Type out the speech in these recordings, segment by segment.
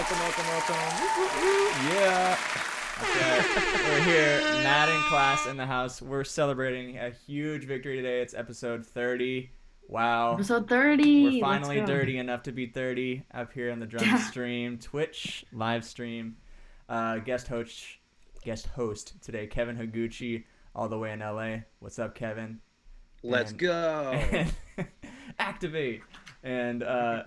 welcome. Yeah. Okay. We're here, Madden Klass in the house. We're celebrating a huge victory today. It's episode 30. Wow. Episode We're 30. Let's finally go. dirty enough to be 30 up here on the drum stream, Twitch live stream. Guest host today, Kevin Higuchi, all the way in LA. What's up, Kevin? Let's go. And activate. And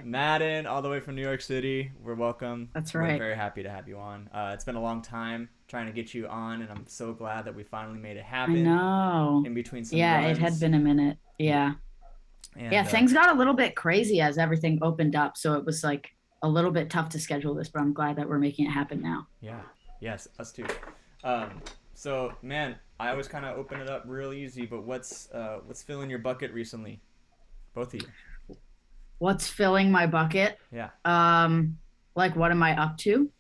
Madden, all the way from New York City. We're welcome. That's We're right. very happy to have you on. It's been a long time trying to get you on, and I'm so glad that we finally made it I happen. know. In between some Yeah, runs. it had been a minute. Yeah. And, Yeah, things got a little bit crazy as everything opened up. So it was like a little bit tough to schedule this, but I'm glad that we're making it happen now. Yeah. Yes, us too. So, man, I always kind of open it up real easy, but what's filling your bucket recently? Both of you. What's filling my bucket? Yeah. Like what am I up to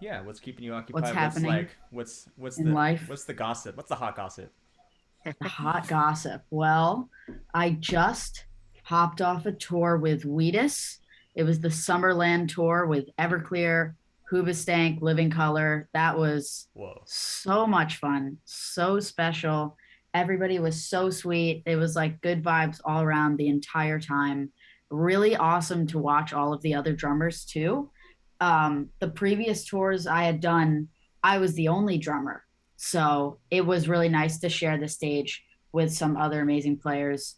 Yeah, what's keeping you occupied? What's happening What's in the life? what's the gossip? What's the hot gossip? The hot gossip. Well, I just hopped off a tour with Wheatus. It was the Summerland tour with Everclear, Hoobastank, Living Color. That was Whoa. so much fun, so special. Everybody was so sweet. It was like good vibes all around the entire time. Really awesome to watch all of the other drummers too. The previous tours I had done, I was the only drummer. So it was really nice to share the stage with some other amazing players.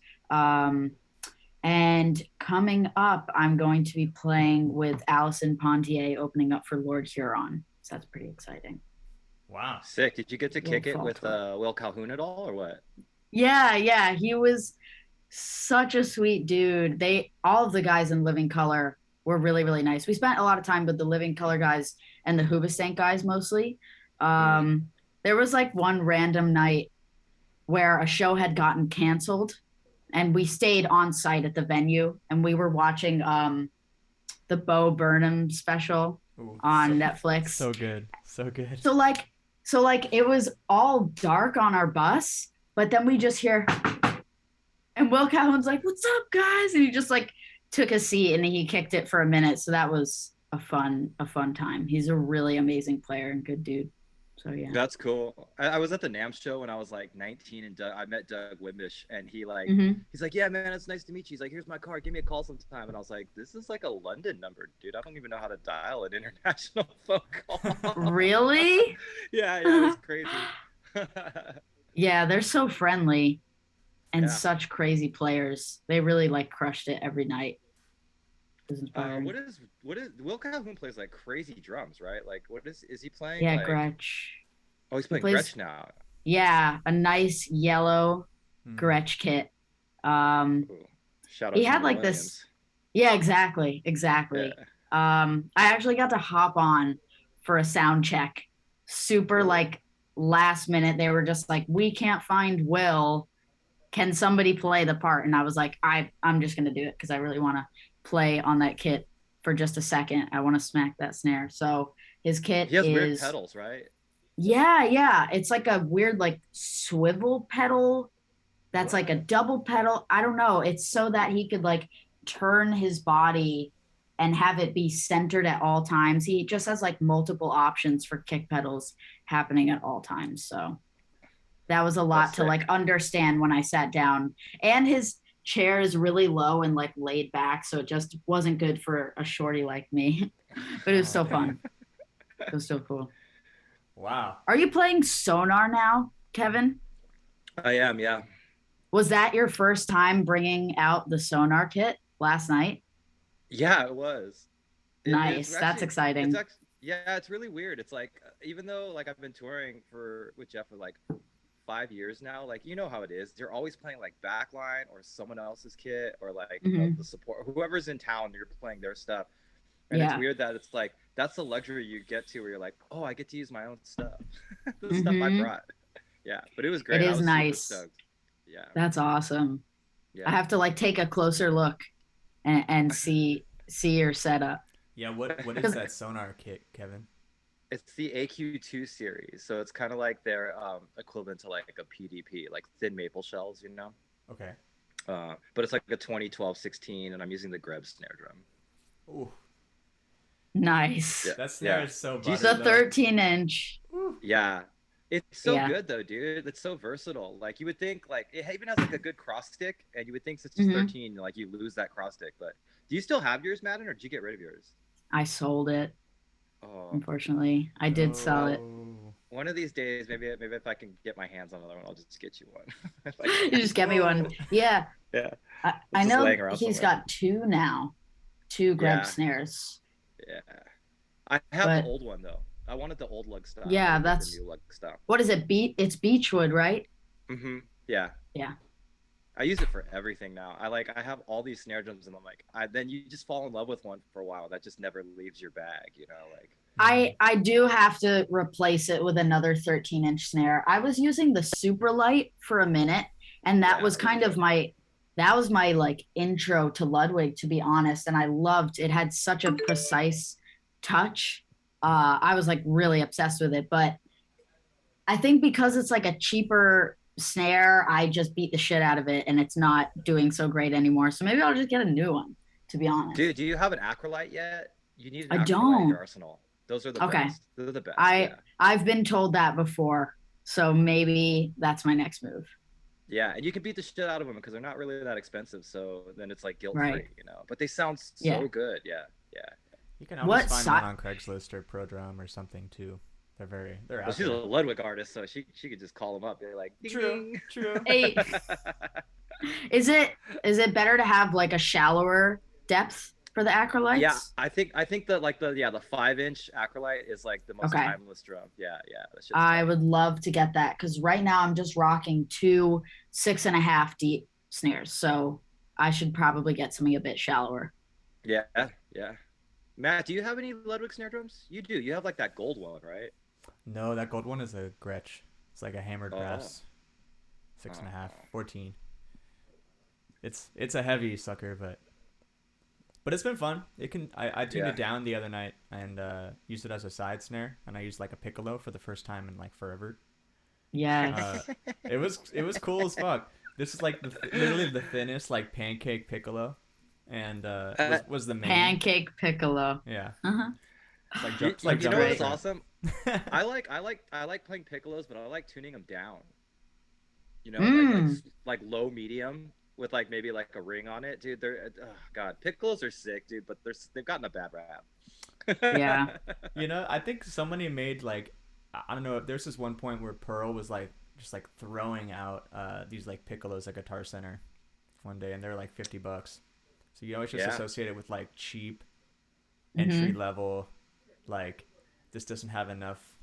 And coming up, I'm going to be playing with Allison Pontier opening up for Lord Huron. So that's pretty exciting. Wow. Sick. Did you get to kick it fall with for Will Calhoun at all, or what? Yeah. He was such a sweet dude. All of the guys in Living Color were really, really nice. We spent a lot of time with the Living Color guys and the Hoobastank guys mostly. There was like one random night where a show had gotten canceled and we stayed on site at the venue and we were watching the Bo Burnham special Ooh, on Netflix. So good. So good. So like it was all dark on our bus, but then we just hear and Will Calhoun's like, "What's up, guys?" And he just like took a seat and he kicked it for a minute. So that was a fun time. He's a really amazing player and good dude. So yeah. That's cool. I was at the NAMM show when I was like 19, and I met Doug Wimbish, and he's like, "Yeah, man, it's nice to meet you." He's like, "Here's my card. Give me a call sometime." And I was like, "This is like a London number, dude. I don't even know how to dial an international phone call." Really? Yeah, it was crazy. Yeah, they're so friendly and Yeah. such crazy players. They really like crushed it every night. It was inspiring. What is Will Calhoun plays like crazy drums, right? Like, what is he playing? Yeah, like, Gretsch. Oh, he's playing plays- Gretsch now. Yeah, a nice yellow Gretsch kit. Ooh. Shout out He to had Neil like Williams. this. Yeah, exactly. Yeah. I actually got to hop on for a sound check. Super Cool. like last minute. They were just like, "We can't find Will. Can somebody play the part?" And I was like, I'm just gonna do it because I really want to play on that kit for just a second. I want to smack that snare. So his kit He has is weird pedals, right? yeah. It's like a weird like swivel pedal that's like a double pedal. I don't know. It's so that he could like turn his body and have it be centered at all times. He just has like multiple options for kick pedals happening at all times. So that was a lot That's to sick. like understand when I sat down. And his chair is really low and like laid back, so it just wasn't good for a shorty like me. But it was still fun. It was still cool. Wow. Are you playing Sonar now, Kevin? I am, yeah. Was that your first time bringing out the Sonar kit last night? Yeah, it was. Nice. That's Actually, exciting. yeah, it's really weird. It's like, even though like I've been touring with Jeff for like 5 years now, like, you know how it is. You're always playing like backline or someone else's kit, or like the support, whoever's in town, you're playing their stuff. And it's Yeah. weird that it's like that's the luxury you get to, where you're like, oh, I get to use my own stuff, the stuff I brought. Yeah, but it was great. It I is was nice. super stoked. Yeah, That's awesome. yeah. I have to like take a closer look and see your setup. Yeah, what is that sonar kit, Kevin? It's the AQ2 series, so it's kind of like their equivalent to like a PDP, like thin maple shells, you know. Okay. But it's like a 2012-16, and I'm using the Greb snare drum. Ooh. Nice. Yeah. That snare Yeah. is so Do you- butter, The though. 13-inch. Yeah. It's so Yeah. good though, dude. It's so versatile. Like you would think, like it even has like a good cross stick, and you would think since it's Mhm. 13, like you lose that cross stick. But do you still have yours, Madden, or did you get rid of yours? I sold it, Oh, unfortunately. I did sell it. Oh. one of these days, maybe if I can get my hands on another one, I'll just get you one. If I You can. just get me one. Whoa. Yeah. Yeah. I It's just know laying around he's somewhere. got two now. Two Greg Yeah. snares. Yeah. I have But the old one though. I wanted the old lug style. yeah, I didn't get that's the new lug style. what is it? It's Beechwood, right? Yeah. Yeah. I use it for everything now. I have all these snare drums, and I'm like, then you just fall in love with one for a while. That just never leaves your bag, you know. Like I do have to replace it with another 13-inch snare. I was using the super light for a minute, and that Yeah, was those are kind of good. my like intro to Ludwig, to be honest. And I loved it, had such a precise touch. I was like really obsessed with it. But I think because it's like a cheaper snare, I just beat the shit out of it, and it's not doing so great anymore. So maybe I'll just get a new one, to be honest. Dude, do you have an acrolite yet? You need an I acrolite in don't. your arsenal. Those are the Okay. best. They're the best. I Yeah. I've been told that before, so maybe that's my next move. Yeah, and you can beat the shit out of them because they're not really that expensive. So then it's like guilt free, Right. you know. But they sound so Yeah. good. Yeah, yeah. You can always What find si- one on Craigslist or Pro Drum or something too. They're Well, out she's a there. Ludwig artist, so she could just call them up. They're like, ding, True, ding. true. Hey, is it better to have like a shallower depth for the acrolytes? Yeah, I think that like the 5-inch acrolite is like the most Okay. timeless drum. Yeah, yeah. That shit's I tight. would love to get that because right now I'm just rocking 2 6.5 deep snares, so I should probably get something a bit shallower. Yeah, yeah. Matt, do you have any Ludwig snare drums? You do. You have like that gold one, right? No, that gold one is a Gretsch. It's like a hammered Oh. brass. 6.5, 14. It's a heavy sucker, but it's been fun. I tuned Yeah. it down the other night and used it as a side snare, and I used like a piccolo for the first time in like forever. Yes. It was cool as fuck. This is like literally the thinnest like pancake piccolo, and was the main. Pancake piccolo. Yeah, Uh-huh. it's like You, it's like you know jumbo what's shrimp. awesome? I like playing piccolos, but I like tuning them down. You know, like low medium with like maybe like a ring on it, dude. They're God, piccolos are sick, dude, but they've gotten a bad rap. Yeah. You know, I think somebody made like I don't know. There's this one point where Pearl was like just like throwing out these like piccolos at Guitar Center one day, and they're like $50. So you always just Yeah. associate it with like cheap, Mhm. entry level, like this doesn't have enough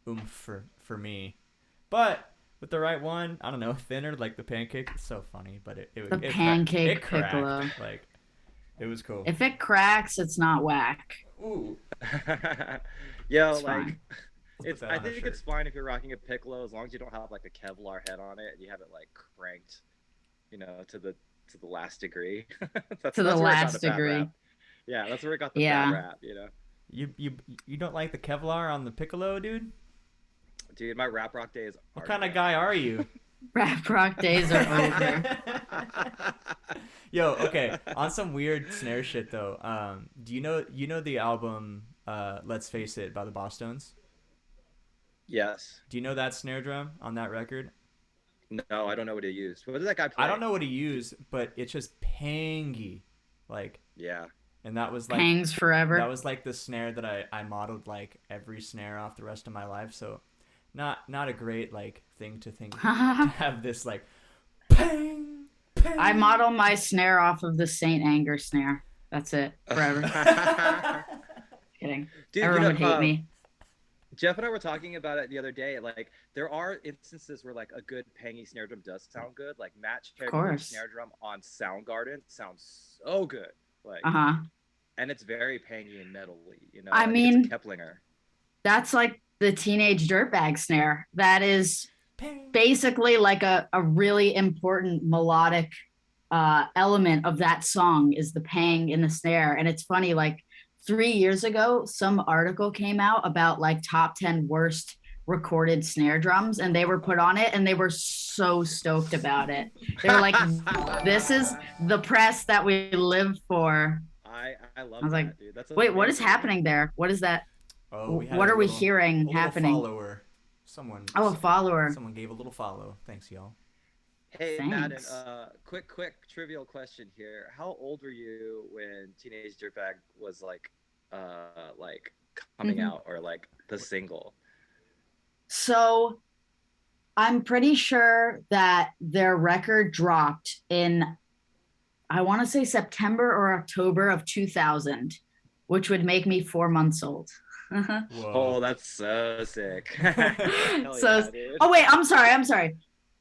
oomph for me. But with the right one, I don't know, thinner like the pancake. It's so funny, but The pancake cracked. piccolo. Like it was cool. If it cracks, it's not whack. Ooh, Yo, It's like fine. Let's put that I on a think it's shirt. fine if you're rocking a piccolo as long as you don't have like a Kevlar head on it and you have it like cranked, you know, to the last degree. That's To the where it got last a bad degree. rap. Yeah, that's where it got the Yeah. bad rap, you know. You don't like the Kevlar on the piccolo, dude? Dude, my rap rock days are What kind of done. guy are you? Rap rock days are over. Yo, okay. On some weird snare shit though. Do you know the album Let's Face It by the Bosstones? Yes. Do you know that snare drum on that record? No, I don't know what he used. What did that guy play? I don't know what he used, but it's just pangy. Like, Yeah. and that was like Hangs forever. that was like the snare that I modeled like every snare off the rest of my life. So not a great like thing to think to have this like pang, pang. I model my snare off of the Saint Anger snare. That's it. Forever. Kidding. Dude, Everyone you would know, hate me. Jeff and I were talking about it the other day. Like, there are instances where like a good pangy snare drum does sound good. Like Matt Cherry's course. snare drum on Soundgarden sounds so good. Like, Uh-huh. and it's very pangy and metally. You know, I think mean- it's a Keplinger. That's like the teenage dirtbag snare. That is Pang. basically like a really important melodic element of that song is the pang in the snare. And it's funny, like 3 years ago, some article came out about like top 10 worst recorded snare drums, and they were put on it and they were so stoked about it. They were like, this is the press that we live for. I love I was like, that, dude. That's wait, what is amazing. happening there? What is that? Oh, we had What a are we little, hearing a little happening? follower. Someone, Oh, a follower. someone gave a little follow. Thanks, y'all. Hey, Madden, Thanks. quick trivial question here. How old were you when Teenage Dirtbag was like coming Mhm. out or like the single? So I'm pretty sure that their record dropped in, I want to say September or October of 2000, which would make me 4 months old. Whoa. Oh, that's so sick. Hell So, yeah, dude. oh wait, I'm sorry. I'm sorry.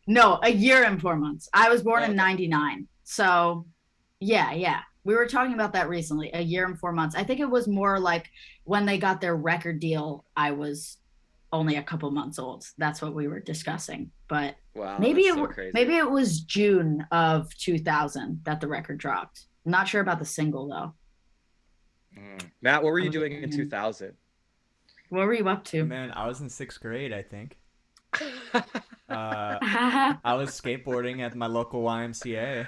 No, a year and 4 months. I was born Oh, in okay. 99. So, yeah. We were talking about that recently. A year and 4 months. I think it was more like when they got their record deal, I was only a couple months old. That's what we were discussing. But Wow, maybe that's it so crazy. maybe it was June of 2000 that the record dropped. I'm not sure about the single though. Matt, what were I you was a doing in youngin'. 2000? What were you up to? Man, I was in sixth grade, I think. Uh, Oh I was skateboarding at my local YMCA,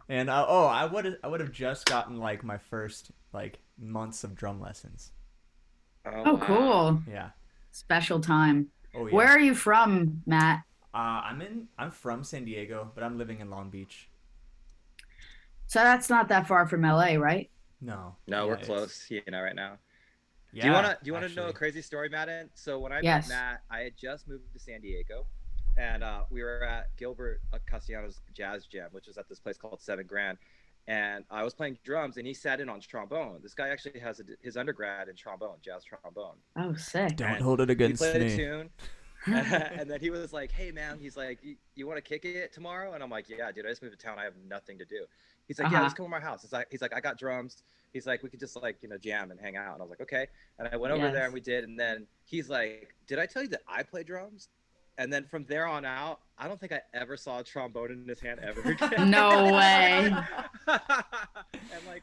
and I would have just gotten like my first like months of drum lessons. Oh wow. cool. Yeah. Special time. Oh Where yeah. are you from, Matt? I'm from San Diego, but I'm living in Long Beach. So that's not that far from LA, right? No. No, Yeah, we're it's close, right now. yeah, Do you wanna know a actually. crazy story, Madden? So when I met Yes. Matt, I had just moved to San Diego, and we were at Gilbert Castellanos Jazz Jam, which is at this place called Seven Grand. And I was playing drums, and he sat in on trombone. This guy actually has his undergrad in trombone, jazz trombone. Oh, sick. Don't And hold it we against played a me. tune, and then he was like, "Hey, man," he's like, "You want to kick it tomorrow?" And I'm like, "Yeah, dude, I just moved to town. I have nothing to do." He's like, "Yeah, Uh-huh. just come to my house." He's like, "I got drums." He's like, "We could just like jam and hang out." And I was like, "Okay." And I went over there Yes. and we did. And then he's like, "Did I tell you that I play drums?" And then from there on out, I don't think I ever saw a trombone in his hand ever again. No way. And like,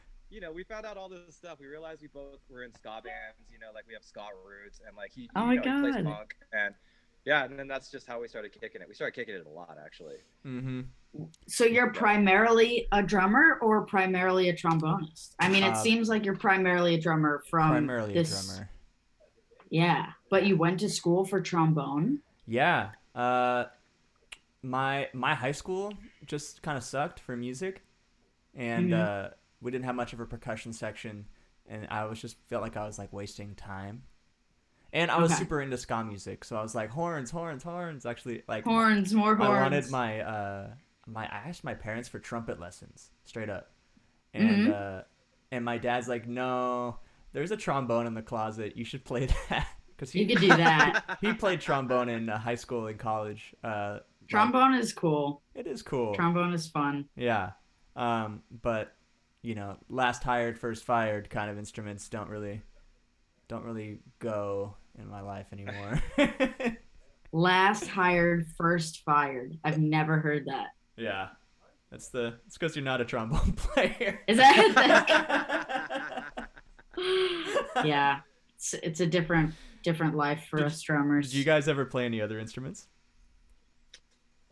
we found out all this stuff. We realized we both were in ska bands, like we have ska roots, and like Oh my he plays God. funk, and yeah, and then that's just how we started kicking it. We started kicking it a lot, actually. Mm-hmm. So you're Yeah. primarily a drummer or primarily a trombonist? I mean, it Uh, seems like you're primarily a drummer from primarily a this. drummer. Yeah, but you went to school for trombone. Yeah. My high school just kind of sucked for music, and Mm-hmm. we didn't have much of a percussion section, and I was just felt like I was like wasting time. And I was Okay. super into ska music, so I was like horns, horns, horns. Actually, like Horns, more I wanted horns. my I asked my parents for trumpet lessons straight up, and Mm-hmm. uh, and my dad's like, no, there's a trombone in the closet. You should play that because You could do that. he played trombone in high school and college. Like Trombone is cool. it is cool. Trombone is fun. Yeah. But last hired, first fired kind of instruments don't really go in my life anymore. Last hired, first fired. I've never heard that. Yeah. It's because you're not a trombone player. Is that yeah. It's a different life for Did, us drummers. did you guys ever play any other instruments?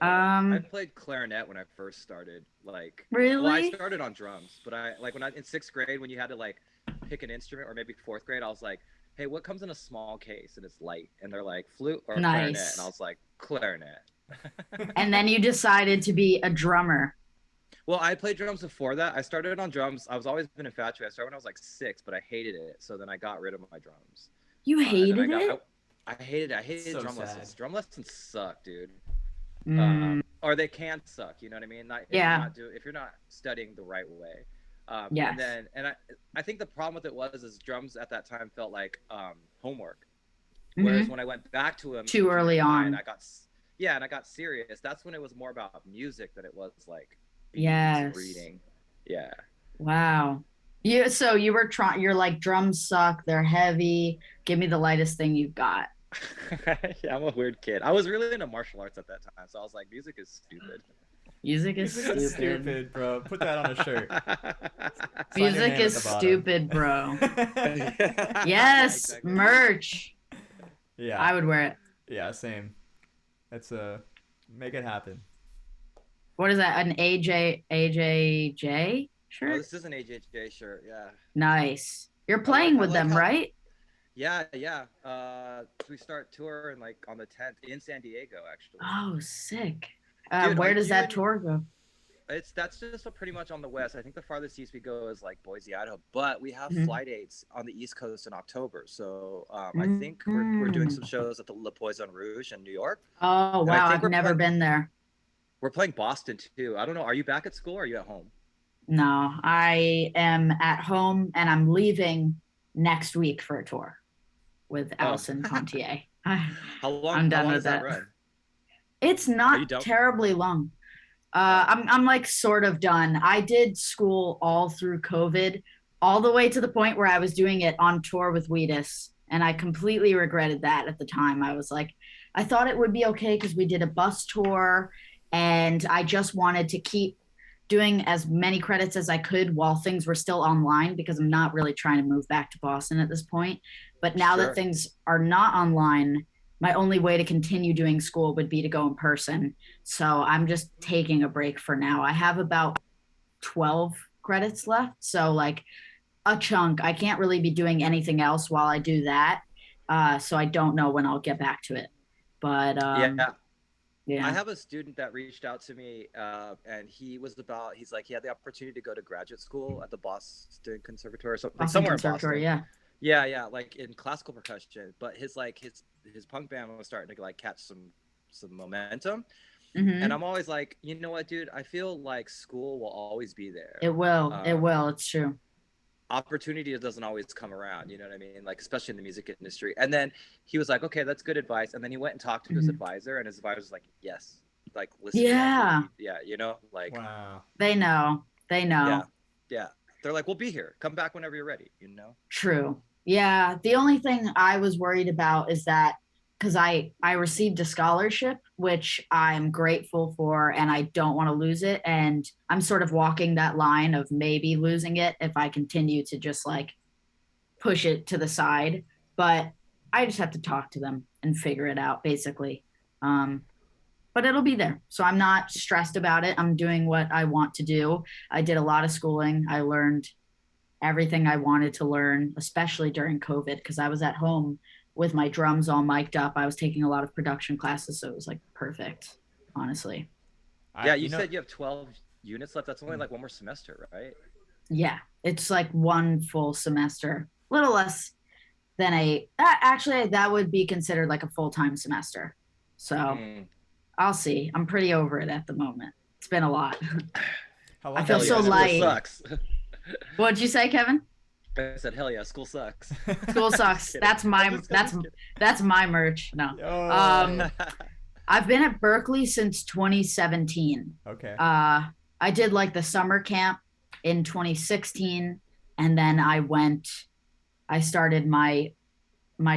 I Um, played clarinet when I first started. Well, I really? started on drums, but I like when I in sixth grade when you had to like pick an instrument, or maybe fourth grade, I was like, "Hey, what comes in a small case and it's light?" And they're like, "Flute or clarinet?" And I Nice. was like, "Clarinet." And then you decided to be a drummer. Well, I played drums before that. I started on drums. I was always been infatuated. I started when I was like 6, but I hated it. So then I got rid of my drums. You And then hated it? I hated it. I hated So drum sad. lessons. Drum lessons suck, dude. Mm, Or they can suck. You know what I mean? Not yeah. if you're not studying the right way. Yes. And then I think the problem with it was drums at that time felt like homework. Whereas Mhm. when I went back to them Too early on. and I got serious. That's when it was more about music than it was like beats and Yes. reading. Yeah. Wow. So you were trying. You're like drums suck. They're heavy. Give me the lightest thing you've got. Yeah, I'm a weird kid. I was really into martial arts at that time, so I was like, music is stupid. Music is Music is stupid. stupid, bro. Put that on a shirt. Sign your Music name is at the bottom. stupid, bro. Yeah, Yes, exactly. merch. Yeah. I would wear it. Yeah, same. Let's make it happen. What is that? An AJJ? Oh, shirt? this is an AJJ shirt. Yeah. Nice. You're playing I with like them, how. right? Yeah, yeah. We start tour and like on the 10th in San Diego, actually. Oh, sick. Dude, are Where does you that in? tour go? That's just pretty much on the west. I think the farthest east we go is like Boise, Idaho. But we have Mhm. flight dates on the East Coast in October. So I think we're doing Mm. some shows at the Le Poison Rouge in New York, Oh, and I wow. think I've never been there. we're playing Boston too. I don't know. Are you back at school or are you at home? No, I am at home and I'm leaving next week for a tour with Oh, Alison Pontier. how long? I'm How done long with does that that. run? It's Are not you done? terribly long. Oh, I'm like sort of done. I did school all through COVID, all the way to the point where I was doing it on tour with Wheatus, and I completely regretted that at the time. I was like, I thought it would be okay because we did a bus tour, and I just wanted to keep doing as many credits as I could while things were still online because I'm not really trying to move back to Boston at this point. But now that sure. things are not online, my only way to continue doing school would be to go in person. So I'm just taking a break for now. I have about 12 credits left. So, like a chunk. I can't really be doing anything else while I do that. So I don't know when I'll get back to it. But Yeah, I yeah. have a student that reached out to me, and he's like, he had the opportunity to go to graduate school at the Boston Conservatory or something, Boston somewhere in Conservatory. Boston. Yeah. Yeah, yeah, like in classical percussion. But his punk band was starting to like catch some momentum. And Mm-hmm. I'm always like, you know what, dude? I feel like school will always be It there. will. It Um, will. It's true. Opportunity doesn't always come around, you know what I mean? Like especially in the music industry. And then he was like, okay, that's good advice. And then he went and talked to his Mm-hmm. advisor, and his advisor was like, yes, like listen Yeah. carefully. Yeah, like Wow. They know. They yeah, know. yeah. They're like, we'll be here. Come back whenever you're ready. True. Yeah. The only thing I was worried about is that because I received a scholarship, which I'm grateful for, and I don't want to lose it. And I'm sort of walking that line of maybe losing it if I continue to just like push it to the side. But I just have to talk to them and figure it out, basically. Um, but it'll be there. So I'm not stressed about it. I'm doing what I want to do. I did a lot of schooling. I learned everything I wanted to learn, especially during COVID, because I was at home with my drums all mic'd up. I was taking a lot of production classes, so it was like perfect, honestly. Yeah, You you know, said you have 12 units left. That's only like one more semester, right? Yeah, it's like one full semester, a little less than actually, that would be considered like a full time semester. So Mm. I'll see. I'm pretty over it at the moment. It's been a lot. how I long feel have Hell you yeah, so been at school light. Berkeley? sucks. What'd you say, Kevin? I said, hell yeah, school sucks. School I'm just sucks. kidding. That's I'm my just, I'm that's just kidding. that's my merch. No. Oh, Um I've been at Berkeley since 2017. okay. I did like the summer camp in 2016, and then I started my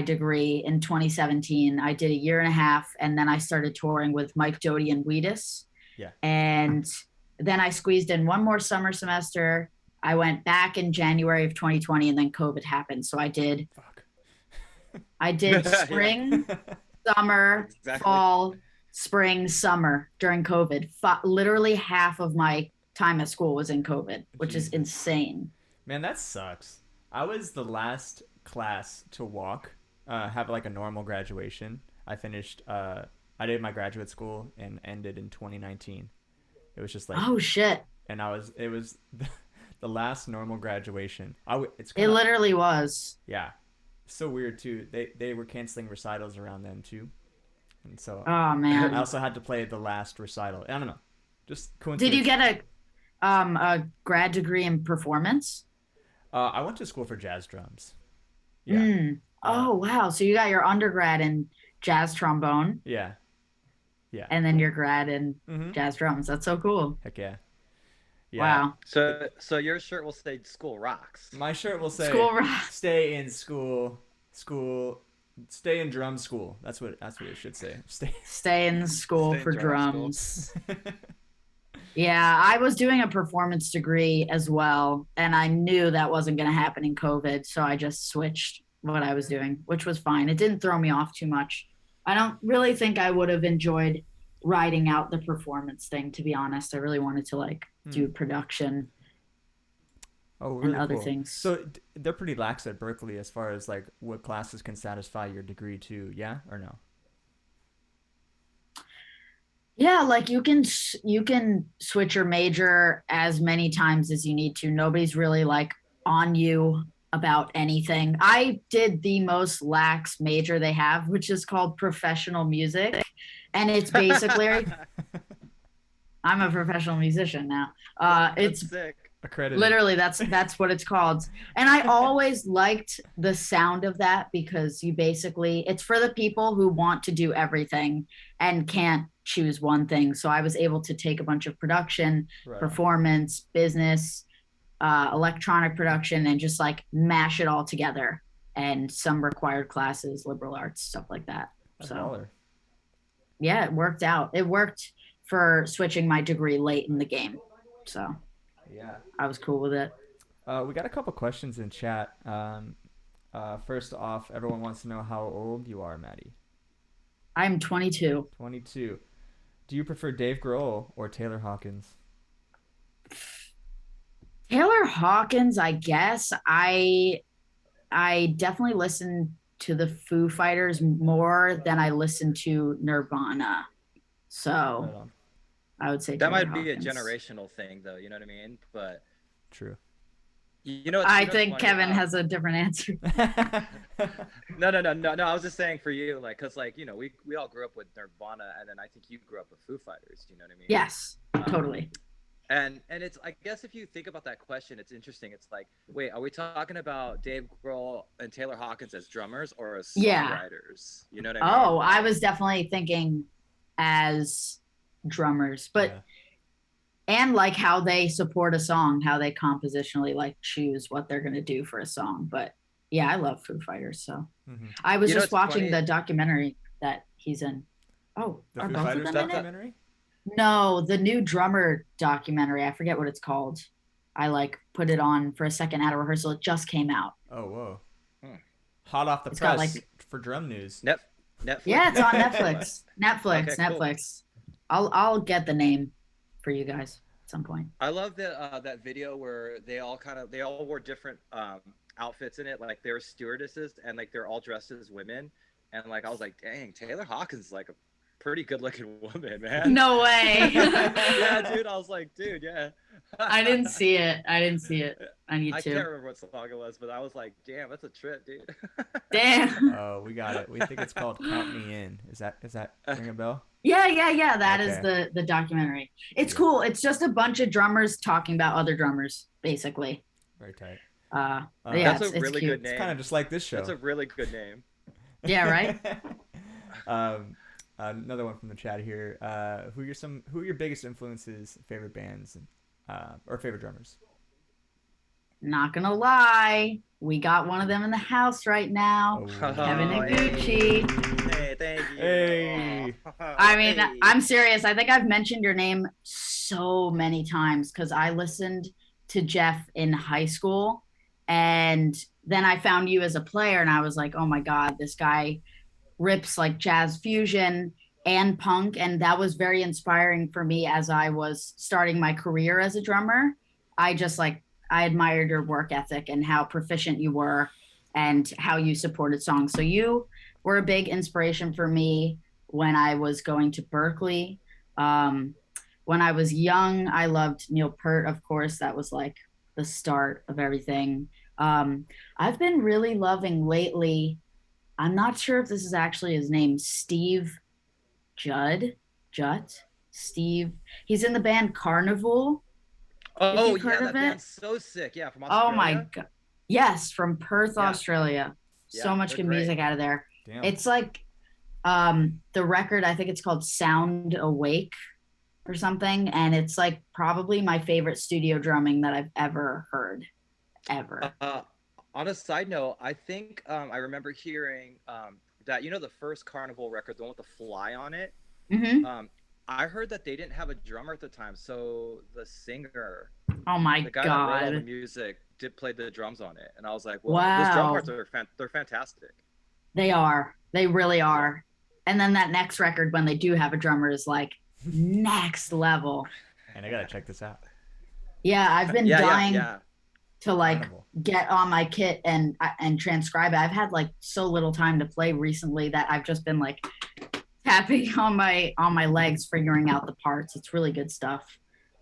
degree in 2017. I did a year and a half, and then I started touring with Mike Doty and Wheatus. Yeah. And then I squeezed in one more summer semester. I went back in January of 2020, and then COVID happened. So Fuck. I did Yeah, spring, summer, exactly. fall, spring, summer during COVID. Literally half of my time at school was in COVID, which is Jesus. insane. Man, that sucks. I was the last class to walk, have like a normal graduation. I finished, I did my graduate school and ended in 2019. It was just like, Oh shit. and it was the last normal graduation. It's It kind of, literally was. yeah, so weird too. They were canceling recitals around then too. And so Oh I man. also had to play the last recital. I don't know. Just Did you coincidence. get a grad degree in performance? I went to school for jazz drums. Yeah. Mm. Uh, Oh wow. So you got your undergrad in jazz trombone yeah. Yeah. and then your grad in Mm-hmm. jazz drums. That's so cool. Heck yeah. Yeah. Wow. So your shirt will say "School Rocks." My shirt will say School rock. "Stay in school, stay in drum school." That's what it should say. Stay. Stay in school Stay in for drum school. drums. Yeah, I was doing a performance degree as well, and I knew that wasn't going to happen in COVID, so I just switched what I was doing, which was fine. It didn't throw me off too much. I don't really think I would have enjoyed writing out the performance thing, to be honest. I really wanted to like Hmm. do production. Oh, and really other cool. things. So they're pretty lax at Berkeley as far as like what classes can satisfy your degree too. Yeah or no? Yeah, like you can switch your major as many times as you need to. Nobody's really like on you about anything. I did the most lax major they have, which is called professional music. And it's basically I'm a professional musician now. That's It's sick. Accredited. literally that's what it's called. And I always liked the sound of that because you basically it's for the people who want to do everything and can't choose one thing. So I was able to take a bunch of production, Right on. performance, business, electronic production, and just like mash it all together. And some required classes, liberal arts, stuff like that. That's So baller. yeah, it worked out. It worked for switching my degree late in the game. So Yeah. I was cool with it. We got a couple questions in chat. First off, everyone wants to know how old you are, Maddie. I'm 22. 22. Do you prefer Dave Grohl or Taylor Hawkins? Taylor Hawkins, I guess. I definitely listen to the Foo Fighters more than I listen to Nirvana. Right So on. I would say That Taylor might be a Hawkins. generational thing, though. You know what I mean? But True. I what's think funny? Kevin has a different answer. No. I was just saying for you, like, cause like we all grew up with Nirvana, and then I think you grew up with Foo Fighters. You know what I mean? Yes, Um, totally. and it's I guess if you think about that question, it's interesting. It's like, wait, are we talking about Dave Grohl and Taylor Hawkins as drummers or as Yeah. songwriters? You know what I mean? Oh, I was definitely thinking as drummers, but Yeah. and like how they support a song, how they compositionally like choose what they're going to do for a song. But yeah, I love Foo Fighters. So Hmm. I was just It's watching funny. the documentary that he's in. Oh, The are Foo both of Fighters them in it? documentary? No, the new drummer documentary. I forget what it's called. I like put it on for a second at a rehearsal. It just came out. Oh, whoa. Hmm. Hot off the It's got press like for drum news. Netflix. yeah, it's on or Netflix. what? Netflix, Okay, cool. Netflix. I'll get the name for you guys at some point. I love that video where they all wore different outfits in it, like they were stewardesses and like they're all dressed as women, and like I was like, dang, Taylor Hawkins is like a pretty good looking woman, man. No way. Yeah, dude. I was like, dude, yeah. I didn't see it. I didn't see it. I need I to. can't remember what song it was, but I was like, damn, that's a trip, dude. Damn. Oh, we got it. We think it's called Count Me In. Is that ring a bell? Yeah. That is Okay. the documentary. It's Yeah. cool. It's just a bunch of drummers talking about other drummers, basically. Very tight. Yeah, That's a it's really cute. good It's kind of name. just like this That's show. a really good name. Yeah, right? um, another one from the chat here. Who are your biggest influences, favorite bands, and or favorite drummers? Not gonna lie. We got one of them in the house right now. Kevin Oh, Iguchi. hey, thank you. Hey. I mean, Hey. I'm serious. I think I've mentioned your name so many times because I listened to Jeff in high school. And then I found you as a player, and I was like, oh my God, this guy rips like jazz fusion and punk. And that was very inspiring for me as I was starting my career as a drummer. I admired your work ethic and how proficient you were and how you supported songs. So you were a big inspiration for me when I was going to Berkeley. Um, when I was young, I loved Neil Peart, of course. That was like the start of everything. Um, I've been really loving lately. I'm not sure if this is actually his name, Steve Judd. Judd? Steve. He's in the band Carnival, if Oh you've yeah, heard of that it. band's so sick. Yeah, from Oh my Australia. God. Yes, from Perth, Yeah, Australia. So yeah, much they're good great. music out of there. Damn. It's like the record, I think it's called Sound Awake or something. And it's like probably my favorite studio drumming that I've ever heard. Ever. On a side note, I think I remember hearing that the first Carnival record, the one with the fly on it. Mm-hmm. Um, I heard that they didn't have a drummer at the time, so the singer, Oh my the guy that wrote all the God. music, did play the drums on it, and I was like, well, those drum Wow. parts are they're fantastic. They are. They really Yeah. are. And then that next record, when they do have a drummer, is like next level. And I gotta check this out. Yeah, I've been dying Yeah. to like Incredible. get on my kit and transcribe it. I've had like so little time to play recently that I've just been like tapping on my legs, figuring out the parts. It's really good stuff.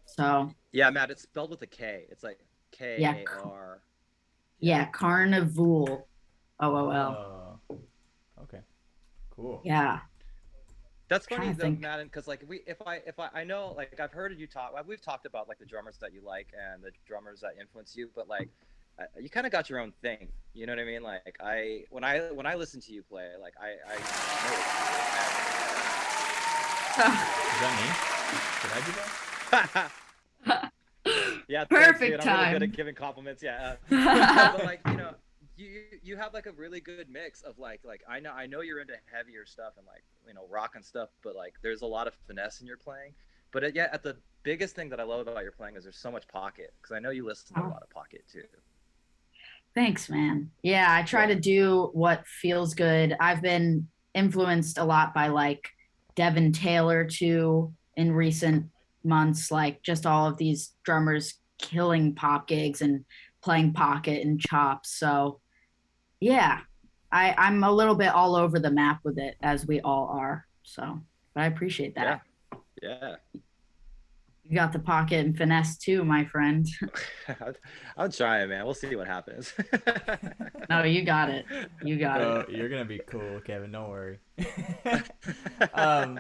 So Yeah, Matt, it's spelled with a K. It's like yeah, Kar. Yeah. yeah, Carnival. OOL. Oh, okay, cool. Yeah, That's trying funny to though, think. Madden, because like I know like I've heard you talk. We've talked about like the drummers that you like and the drummers that influence you, but like you kind of got your own thing. You know what I mean? Like when I listen to you play, like I Is that me? Did I do that? yeah, thanks, dude. Perfect I'm really good at time. giving compliments. Yeah, no, but like you have like a really good mix of like I know you're into heavier stuff and like rock and stuff, but like there's a lot of finesse in your playing. But at the biggest thing that I love about your playing is there's so much pocket because I know you listen to a Oh, lot of pocket too. thanks, man. Yeah, I try Yeah. to do what feels good. I've been influenced a lot by like Devin Taylor too in recent months, like just all of these drummers killing pop gigs and playing pocket and chops. So yeah, I'm a little bit all over the map with it as we all are. So, but I appreciate Yeah. that. Yeah. You got the pocket and finesse too, my friend. I'm trying, man. We'll see what happens. No, you got it. You got it. Bro, you're gonna be cool, Kevin. Don't worry. um,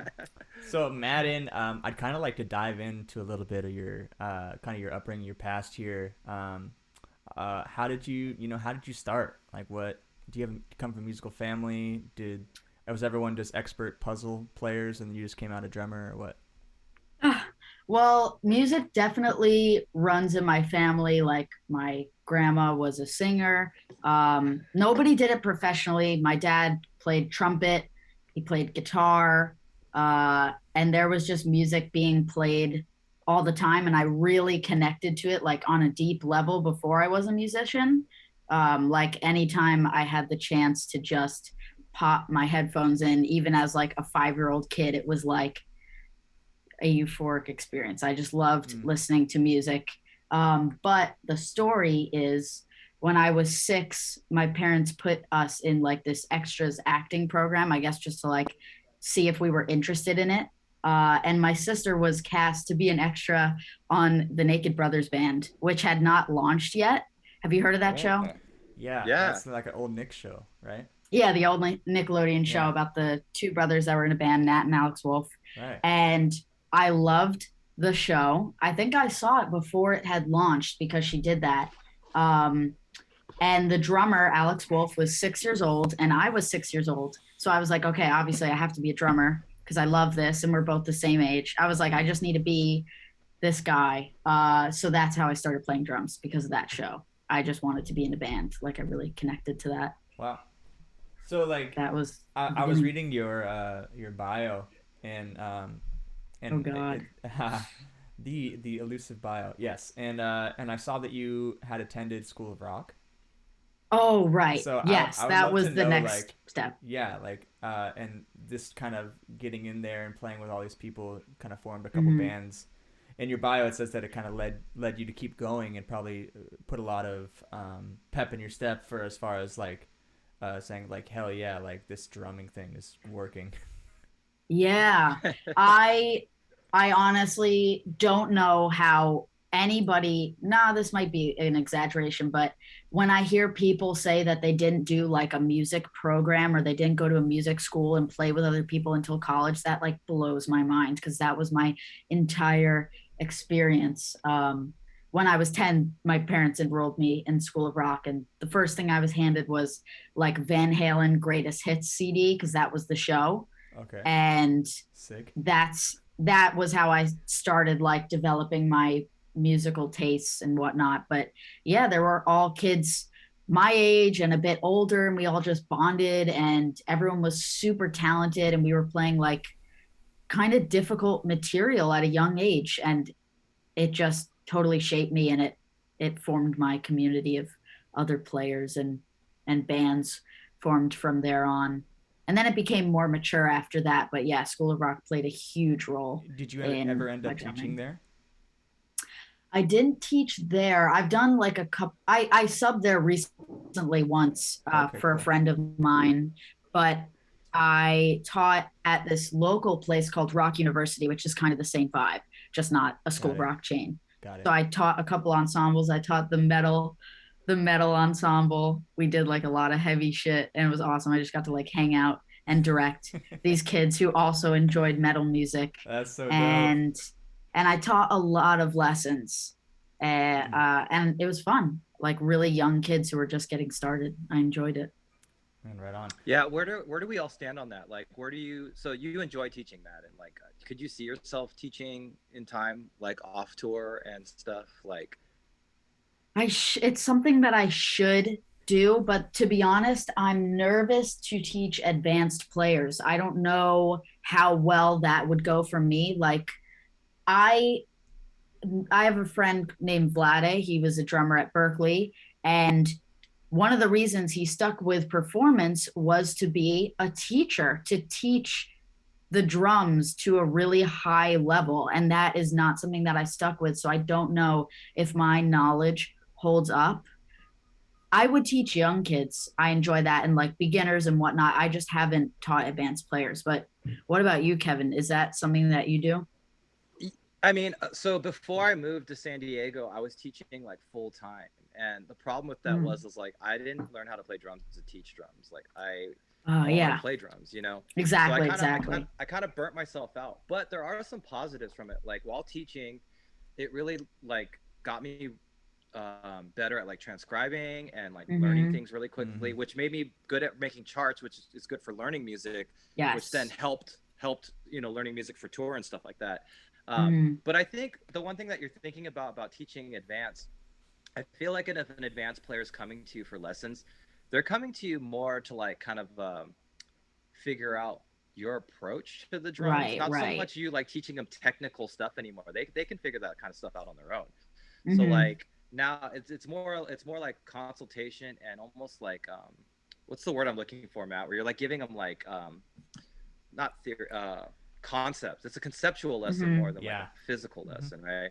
so Madden, I'd kind of like to dive into a little bit of your kind of your upbringing, your past here. How did how did you start? Like, what do you have come from a musical family? Was everyone just expert puzzle players and you just came out a drummer or what? Well, music definitely runs in my family. Like my grandma was a singer. Nobody did it professionally. My dad played trumpet, he played guitar, and there was just music being played all the time. And I really connected to it like on a deep level before I was a musician. Like anytime I had the chance to just pop my headphones in, even as like a 5 year old kid, it was like a euphoric experience. I just loved Mm. listening to music. But the story is when I was 6, my parents put us in like this extras acting program, I guess just to like see if we were interested in it. And my sister was cast to be an extra on the Naked Brothers band, which had not launched yet. Have you heard of that Oh, show? Yeah, yeah. that's like an old Nick show, right? Yeah, the old Nickelodeon show Yeah, about the two brothers that were in a band, Nat and Alex Wolf. right. And I loved the show. I think I saw it before it had launched because she did that. Um, and the drummer, Alex Wolf, was 6 years old, and I was 6 years old. So I was like, okay, obviously I have to be a drummer because I love this, and we're both the same age. I was like, I just need to be this guy. So that's how I started playing drums because of that show. I just wanted to be in a band. Like I really connected to that. Wow. So like, That was the I was beginning. reading your bio, and Oh and God. the elusive bio, yes, and I saw that you had attended School of Rock. Oh, right. So Yes, I would that love to was the know next like, step. yeah, like and this kind of getting in there and playing with all these people kind of formed a couple Hmm. bands. In your bio, it says that it kind of led you to keep going and probably put a lot of pep in your step for as far as like saying like hell yeah, like this drumming thing is working. Yeah. I I honestly don't know how anybody, nah, this might be an exaggeration, but when I hear people say that they didn't do like a music program or they didn't go to a music school and play with other people until college, that like blows my mind because that was my entire experience. When I was 10, my parents enrolled me in School of Rock, and the first thing I was handed was like Van Halen Greatest Hits CD because that was the show. Okay, And sick. that was how I started like developing my musical tastes and whatnot. But yeah, there were all kids my age and a bit older, and we all just bonded, and everyone was super talented, and we were playing like kind of difficult material at a young age, and it just totally shaped me, and it formed my community of other players and bands formed from there on. And then it became more mature after that, but yeah, School of Rock played a huge role Did you ever in end my up teaching drumming. there? I didn't teach there. I've done like a couple. I subbed there recently once Okay, for a cool. friend of mine, but I taught at this local place called Rock University, which is kind of the same vibe, just not a Got school it. rock chain. Got So it. I taught a couple ensembles. I taught the metal ensemble. We did like a lot of heavy shit, and it was awesome. I just got to like hang out and direct these kids who also enjoyed metal music, That's so dope. and I taught a lot of lessons, Mm. and it was fun. Like really young kids who were just getting started. I enjoyed it. Man, right on. Yeah, where do we all stand on that? Like, where do you? So you enjoy teaching Madden? Like, could you see yourself teaching in time, like off tour and stuff? Like, It's something that I should do, but to be honest, I'm nervous to teach advanced players. I don't know how well that would go for me. Like I I have a friend named Vlade. He was a drummer at Berkeley. And one of the reasons he stuck with performance was to be a teacher, to teach the drums to a really high level. And that is not something that I stuck with. So I don't know if my knowledge holds up. I would teach young kids. I enjoy that and like beginners and whatnot. I just haven't taught advanced players. But what about you, Kevin? Is that something that you do? I mean, so before I moved to San Diego, I was teaching like full time, and the problem with that Mm. was like I didn't learn how to play drums to teach drums. Like Oh, I want to yeah, play drums, you know. So exactly, exactly. I kind of burnt myself out. But there are some positives from it. Like while teaching, it really like got me better at like transcribing and like learning Mm-hmm. things really quickly, Mm-hmm. which made me good at making charts, which is good for learning music, which then Yes. helped learning music for tour and stuff like that. Mm-hmm. But I think the one thing that you're thinking about teaching advanced, I feel like if an advanced player is coming to you for lessons, they're coming to you more to like kind of figure out your approach to the drums, Right, not so right. much you like teaching them technical stuff anymore. They can figure that kind of stuff out on their own. So Mm-hmm. like now it's more like consultation and almost like what's the word I'm looking for, Matt? Where you're like giving them like not theory concepts. It's a conceptual lesson Mm-hmm. more than like a Yeah. physical Mm-hmm. lesson, right?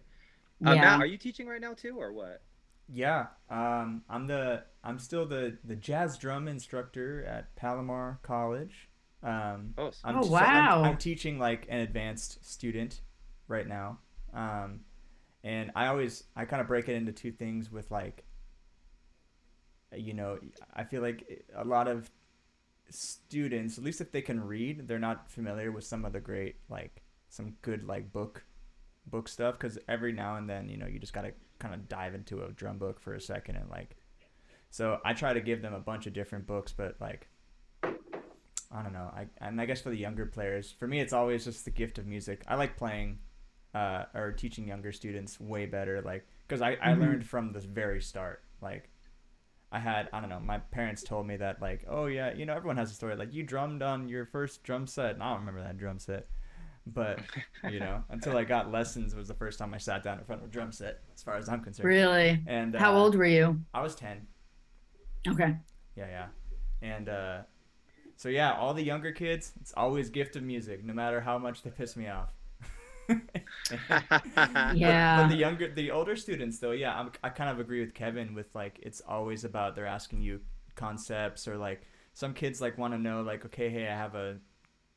Matt, Yeah. are you teaching right now too, or what? Yeah. I'm still the jazz drum instructor at Palomar College. Oh, Oh, I'm wow. teaching like an advanced student right now. Um, and I kind of break it into two things with like, you know, I feel like a lot of students, at least if they can read, they're not familiar with some of the great like some good like book stuff, because every now and then, you know, you just gotta kind of dive into a drum book for a second and like, so I try to give them a bunch of different books, but like I don't know. I guess for the younger players, for me, it's always just the gift of music. I like playing, or teaching younger students way better. Like, because I Mm-hmm. learned from the very start. Like, I don't know. My parents told me that like, oh yeah, you know, everyone has a story. Like, you drummed on your first drum set, and I don't remember that drum set. But you know, until I got lessons was the first time I sat down in front of a drum set, as far as I'm concerned. Really? And How old were you? I was 10. Okay. Yeah, yeah. And so yeah, all the younger kids, it's always gift of music, no matter how much they piss me off. But Yeah. the older students though, yeah, I kind of agree with Kevin with like it's always about they're asking you concepts, or like some kids like want to know like, okay, hey, I have a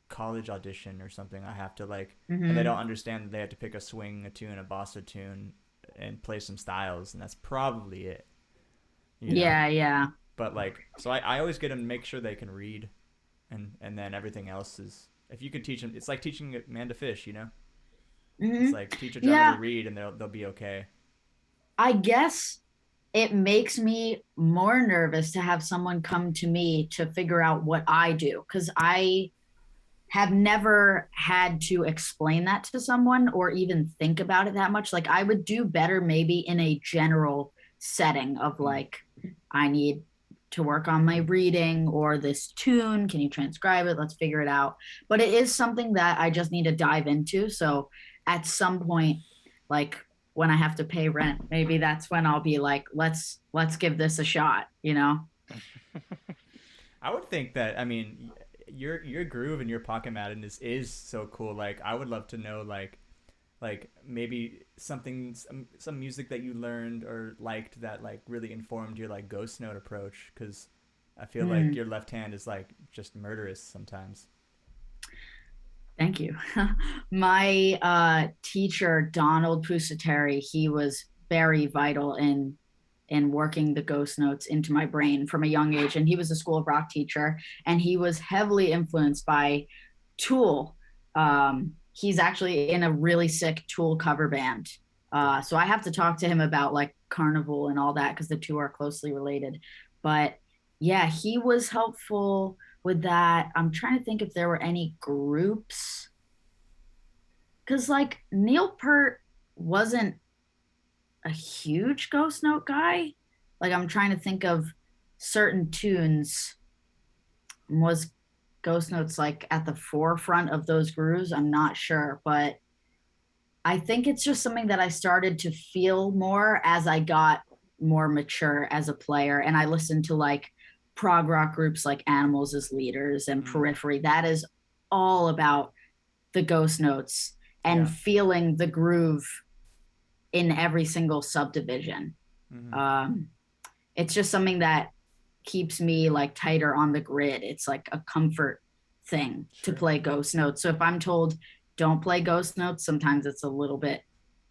college audition or something, I have to like, and they Mm-hmm. don't understand that they have to pick a swing, a tune, a bossa tune, and play some styles, and that's probably it, you know. Yeah, yeah. But like, so I always get them to make sure they can read, and then everything else is, if you can teach them, it's like teaching a man to fish, you know. It's Mm-hmm. like teach a drummer to Yeah. read and they'll be okay. I guess it makes me more nervous to have someone come to me to figure out what I do because I have never had to explain that to someone or even think about it that much. Like I would do better maybe in a general setting of Mm. like, I need to work on my reading or this tune. Can you transcribe it? Let's figure it out. But it is something that I just need to dive into. So at some point, like when I have to pay rent, maybe that's when I'll be like, let's give this a shot, you know? I would think that, I mean, your groove and your pocket Madden is so cool. Like I would love to know like maybe some music that you learned or liked that like really informed your like ghost note approach? Because I feel like Mm, your left hand is like just murderous sometimes. thank you. My teacher, Donald Pusateri, he was very vital in working the ghost notes into my brain from a young age. And he was a School of Rock teacher, and he was heavily influenced by Tool. He's actually in a really sick Tool cover band. So I have to talk to him about like Carnival and all that because the two are closely related. But yeah, he was helpful with that. I'm trying to think if there were any groups because like Neil Peart wasn't a huge ghost note guy. Like I'm trying to think of certain tunes. Was ghost notes like at the forefront of those grooves? I'm not sure, but I think it's just something that I started to feel more as I got more mature as a player. And I listened to like prog rock groups like Animals as Leaders and Mm, Periphery. That is all about the ghost notes and yeah. feeling the groove in every single subdivision. Mm-hmm. Um, it's just something that keeps me like tighter on the grid. It's like a comfort thing to Sure. play ghost notes. So if I'm told don't play ghost notes, sometimes it's a little bit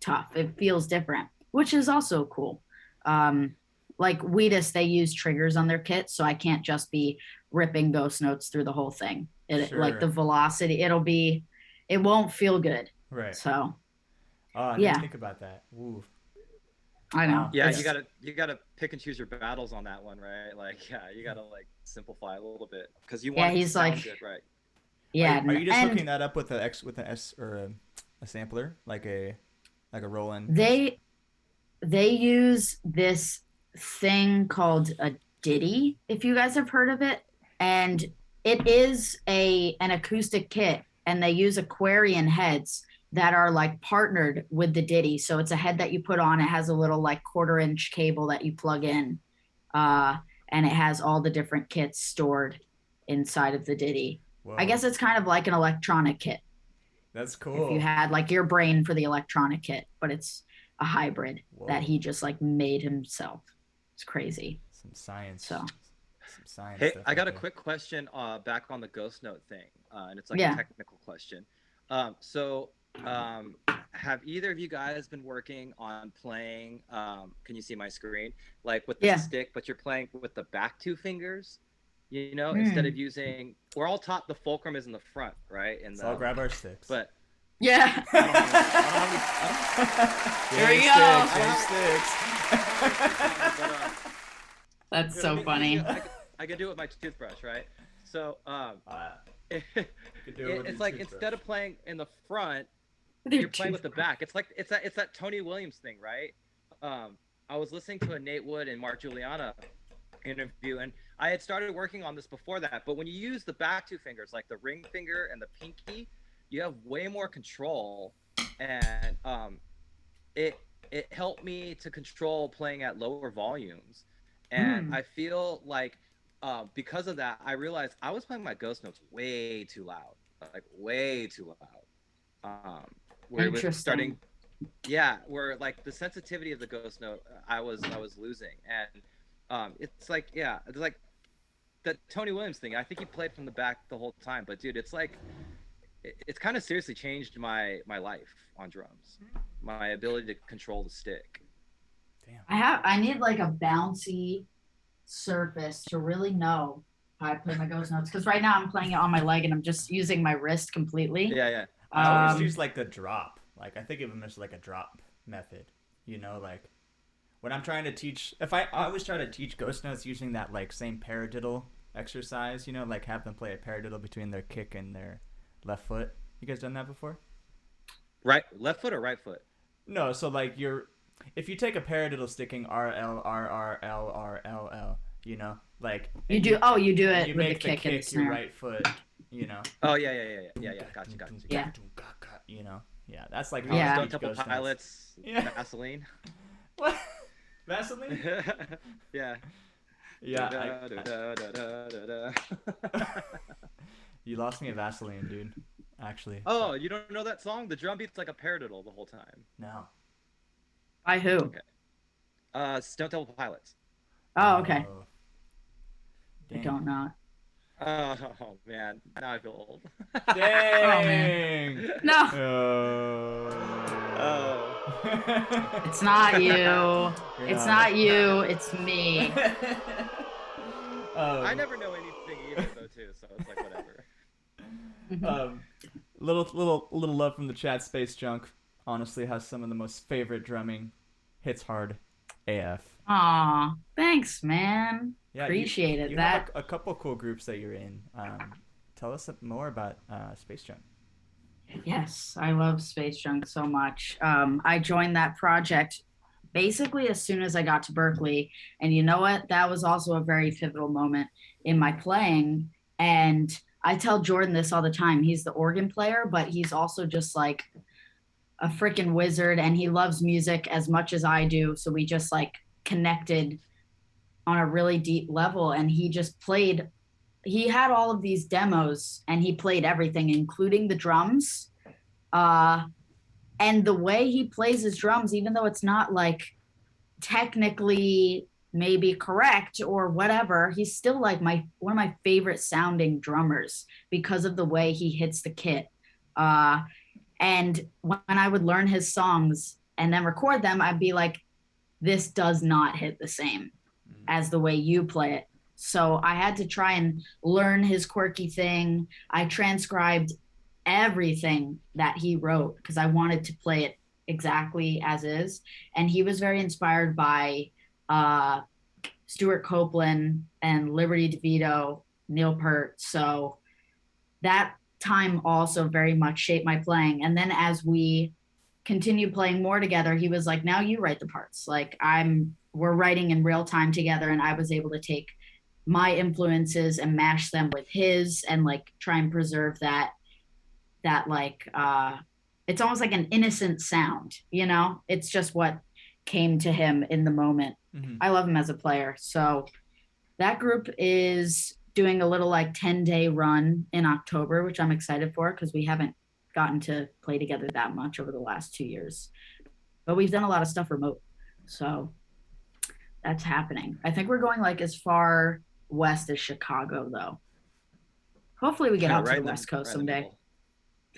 tough. It feels different, which is also cool. Like Wheatus, they use triggers on their kit, so I can't just be ripping ghost notes through the whole thing. It like the Sure. velocity, it won't feel good. Right. So Oh, I didn't yeah, think about that. Ooh. I know. Wow. Yeah, Yeah. you gotta pick and choose your battles on that one, right? Like, yeah, you gotta like simplify a little bit because you Yeah, want it to he's sound like, good, right? yeah, Are you just hooking and that up with an S or a sampler like a Roland X? they they use this thing called a ditty, if you guys have heard of it, and it is a an acoustic kit, and they use Aquarian heads that are like partnered with the ditty. So it's a head that you put on. It has a little like quarter-inch cable that you plug in, uh, and it has all the different kits stored inside of the ditty. I Whoa. guess it's kind of like an electronic kit That's if you cool. had like your brain for the electronic kit, but it's a hybrid that Whoa. he just like made himself. It's crazy. Some science. So Some science Hey, stuff I right got a there. quick question back on the ghost note thing, and it's like a yeah. technical question. So, have either of you guys been working on playing? Can you see my screen? Like with the Yeah. stick, but you're playing with the back two fingers. You know, instead of Mm. using, we're all taught the fulcrum is in the front, right? And Let's all grab our sticks. but Yeah. I don't have any. Here we Yay, go. sticks. But, That's so funny. I can do it with my toothbrush, right? So Could do it with it's your like toothbrush. instead of playing in the front, With your you're playing with the toothbrush. back. It's like it's that Tony Williams thing, right? I was listening to a Nate Wood and Mark Juliana interview, and I had started working on this before that. But when you use the back two fingers, like the ring finger and the pinky, you have way more control, and it helped me to control playing at lower volumes, and Mm. I feel like because of that, I realized I was playing my ghost notes way too loud, like way too loud. Where it was starting, Interesting. yeah, where like the sensitivity of the ghost note, I was losing, and it's like yeah, it's like that Tony Williams thing. I think he played from the back the whole time, but dude, it's like it's kind of seriously changed my life on drums, my ability to control the stick. Damn. I need like a bouncy surface to really know how I play my ghost notes. Because right now I'm playing it on my leg and I'm just using my wrist completely. Yeah, yeah. I always Um, use like the drop. Like I think of them as like a drop method. You know, like when I'm trying to teach, if I always try to teach ghost notes using that like same paradiddle exercise. You know, like have them play a paradiddle between their kick and their left foot. You guys done that before? Right, left foot or right foot? No. So like if you take a paradiddle sticking R L R R L R L L, you know, like you and do. Oh, you do and it you with the make the kick and the kick your snare. right foot. You know. Oh yeah. Gotcha. Yeah. You know. Yeah, that's like Oh, how Yeah. I Stone teach Temple ghost notes. Pilots, Yeah. Vaseline. What? Vaseline? Yeah. Yeah. Da-da-da-da-da-da-da. You lost me at Vaseline, dude. actually. Oh, you don't know that song? The drum beat's like a paradiddle the whole time. No. By who? Okay. Stone Temple Pilots. Oh, okay. Oh, I dang. don't know. Oh man, now I feel old. Dang. No, Oh. it's not you. You're It's not. not you. It's me. I um, never know anything either though too, so it's like whatever. um, little love from the chat. Space Junk honestly has some of the most favorite drumming. Hits hard, AF. Aw, thanks, man. Yeah, Appreciate it. you That have a couple cool groups that you're in. Tell us more about Space Junk. Yes, I love Space Junk so much. I joined that project basically as soon as I got to Berkeley. And you know what? That was also a very pivotal moment in my playing. And I tell Jordan this all the time. He's the organ player, but he's also just like a freaking wizard and he loves music as much as I do. So we just like connected on a really deep level. And he just played, he had all of these demos and he played everything, including the drums. Uh, and the way he plays his drums, even though it's not like technically maybe correct or whatever, he's still like my one of my favorite sounding drummers because of the way he hits the kit. And when I would learn his songs and then record them, I'd be like, this does not hit the same as the way you play it. So I had to try and learn his quirky thing. I transcribed everything that he wrote because I wanted to play it exactly as is. And he was very inspired by Stuart Copeland and Liberty DeVito, Neil Peart. So that time also very much shaped my playing. And then as we continued playing more together, he was like, now you write the parts. Like we're writing in real time together. And I was able to take my influences and mash them with his and like try and preserve that like it's almost like an innocent sound, you know? It's just what came to him in the moment. Mm-hmm. I love him as a player. So that group is doing a little like 10-day run in October, which I'm excited for because we haven't gotten to play together that much over the last 2 years. But we've done a lot of stuff remote. So that's happening. I think we're going like as far west as Chicago though. Hopefully we get out to the West Coast someday.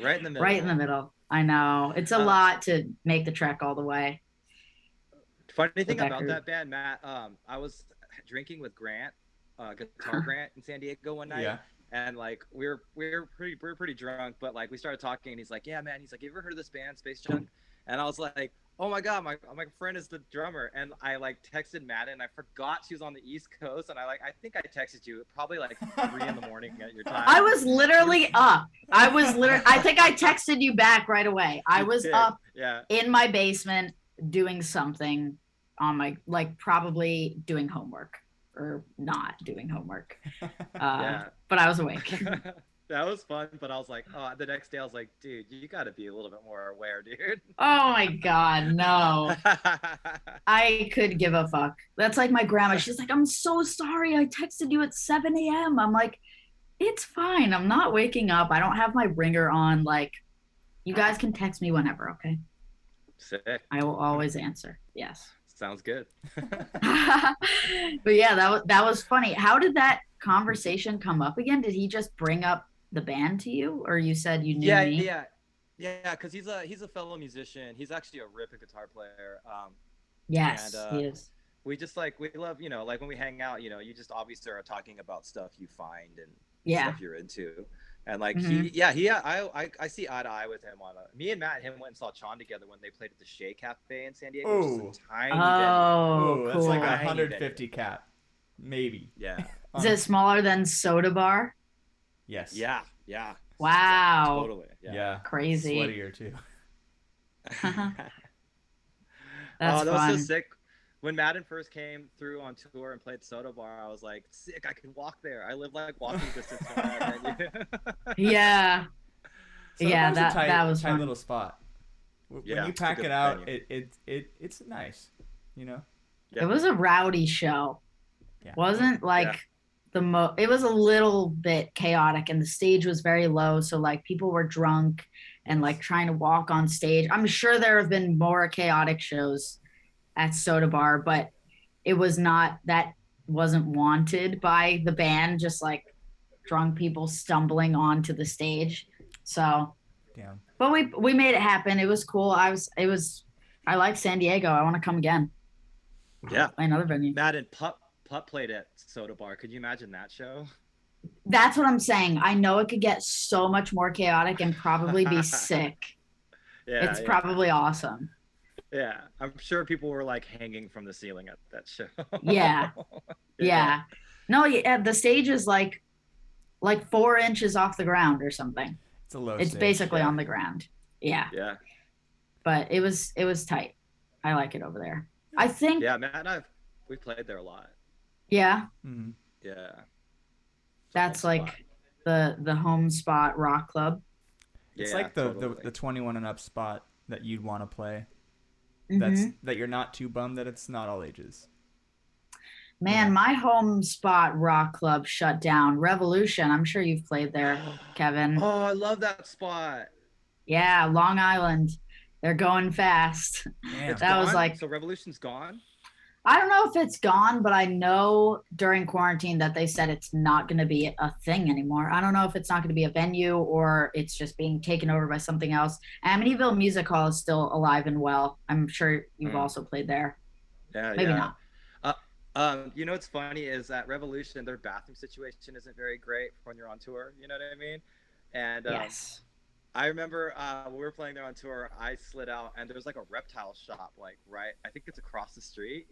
Right in the middle. Right in the middle. I know. It's a lot to make the trek all the way. Funny thing about that band, Matt, I was drinking with Grant, Guitar Grant in San Diego one night. Yeah. And like we were pretty drunk, but like we started talking and he's like, yeah, man, he's like, you ever heard of this band, Space Junk? And I was like, oh my God, my friend is the drummer. And I like texted Madden. I forgot she was on the East Coast. And I think I texted you probably like 3 in the morning at your time. I was literally up. I think I texted you back right away. I was up in my basement doing something on my, like probably doing homework or not doing homework. But I was awake. That was fun, but I was like, oh, the next day I was like, dude, you got to be a little bit more aware, dude. Oh my God, no. I could give a fuck. That's like my grandma. She's like, I'm so sorry. I texted you at 7 a.m. I'm like, it's fine. I'm not waking up. I don't have my ringer on. Like, you guys can text me whenever, okay? Sick. I will always answer. Yes. Sounds good. But yeah, that was funny. How did that conversation come up again? Did he just bring up the band to you, or you said you knew me? Yeah, because he's a fellow musician. He's actually a rip guitar player. Yes, he is. We just like, we love, you know, like when we hang out, you know, you just obviously are talking about stuff you find and stuff you're into. And like I see eye to eye with him on me and Matt and him went and saw Chon together when they played at the Shea Cafe in San Diego, which is a tiny venue. That's like 150 cap, maybe. Yeah. Is it smaller than Soda Bar? Yes. Yeah. Wow. Totally. Yeah. Crazy. Sweatier too. That's that fun. was so sick. When Madden first came through on tour and played Soda Bar, I was like, sick, I can walk there. I live like walking distance from that venue. Yeah. Yeah, that was a tight fun. little spot. When Yeah, you it's a pack good it out, venue. it's nice, you know. It was a rowdy show. Yeah. Wasn't like it was a little bit chaotic, and the stage was very low, so like people were drunk and like trying to walk on stage. I'm sure there have been more chaotic shows at Soda Bar, but it was not that wasn't wanted by the band, just like drunk people stumbling onto the stage. So Damn. but we made it happen. It was cool. I like San Diego. I want to come again. Yeah. Play another venue. Madden Pup played at Soda Bar. Could you imagine that show? That's what I'm saying. I know it could get so much more chaotic and probably be sick. Yeah, it's probably awesome. Yeah, I'm sure people were like hanging from the ceiling at that show. Yeah. No, yeah, the stage is like 4 inches off the ground or something. It's a low It's stage. basically on the ground. Yeah. Yeah. But it was tight. I like it over there. I think. Yeah, man, we played there a lot. Yeah. Mm-hmm. Yeah. That's like the home spot rock club. It's yeah, like totally. the 21 and up spot that you'd want to play. Mm-hmm. That you're not too bummed that it's not all ages. Man, my home spot rock club shut down. Revolution. I'm sure you've played there, Kevin. Oh, I love that spot. Yeah, Long Island. They're going fast. Damn. That was like, so Revolution's gone? I don't know if it's gone, but I know during quarantine that they said it's not going to be a thing anymore. I don't know if it's not going to be a venue or it's just being taken over by something else. Amityville Music Hall is still alive and well. I'm sure you've also played there. Yeah, maybe not. You know what's funny is that Revolution, their bathroom situation isn't very great when you're on tour. You know what I mean? And yes. I remember when we were playing there on tour, I slid out and there was like a reptile shop, like I think it's across the street.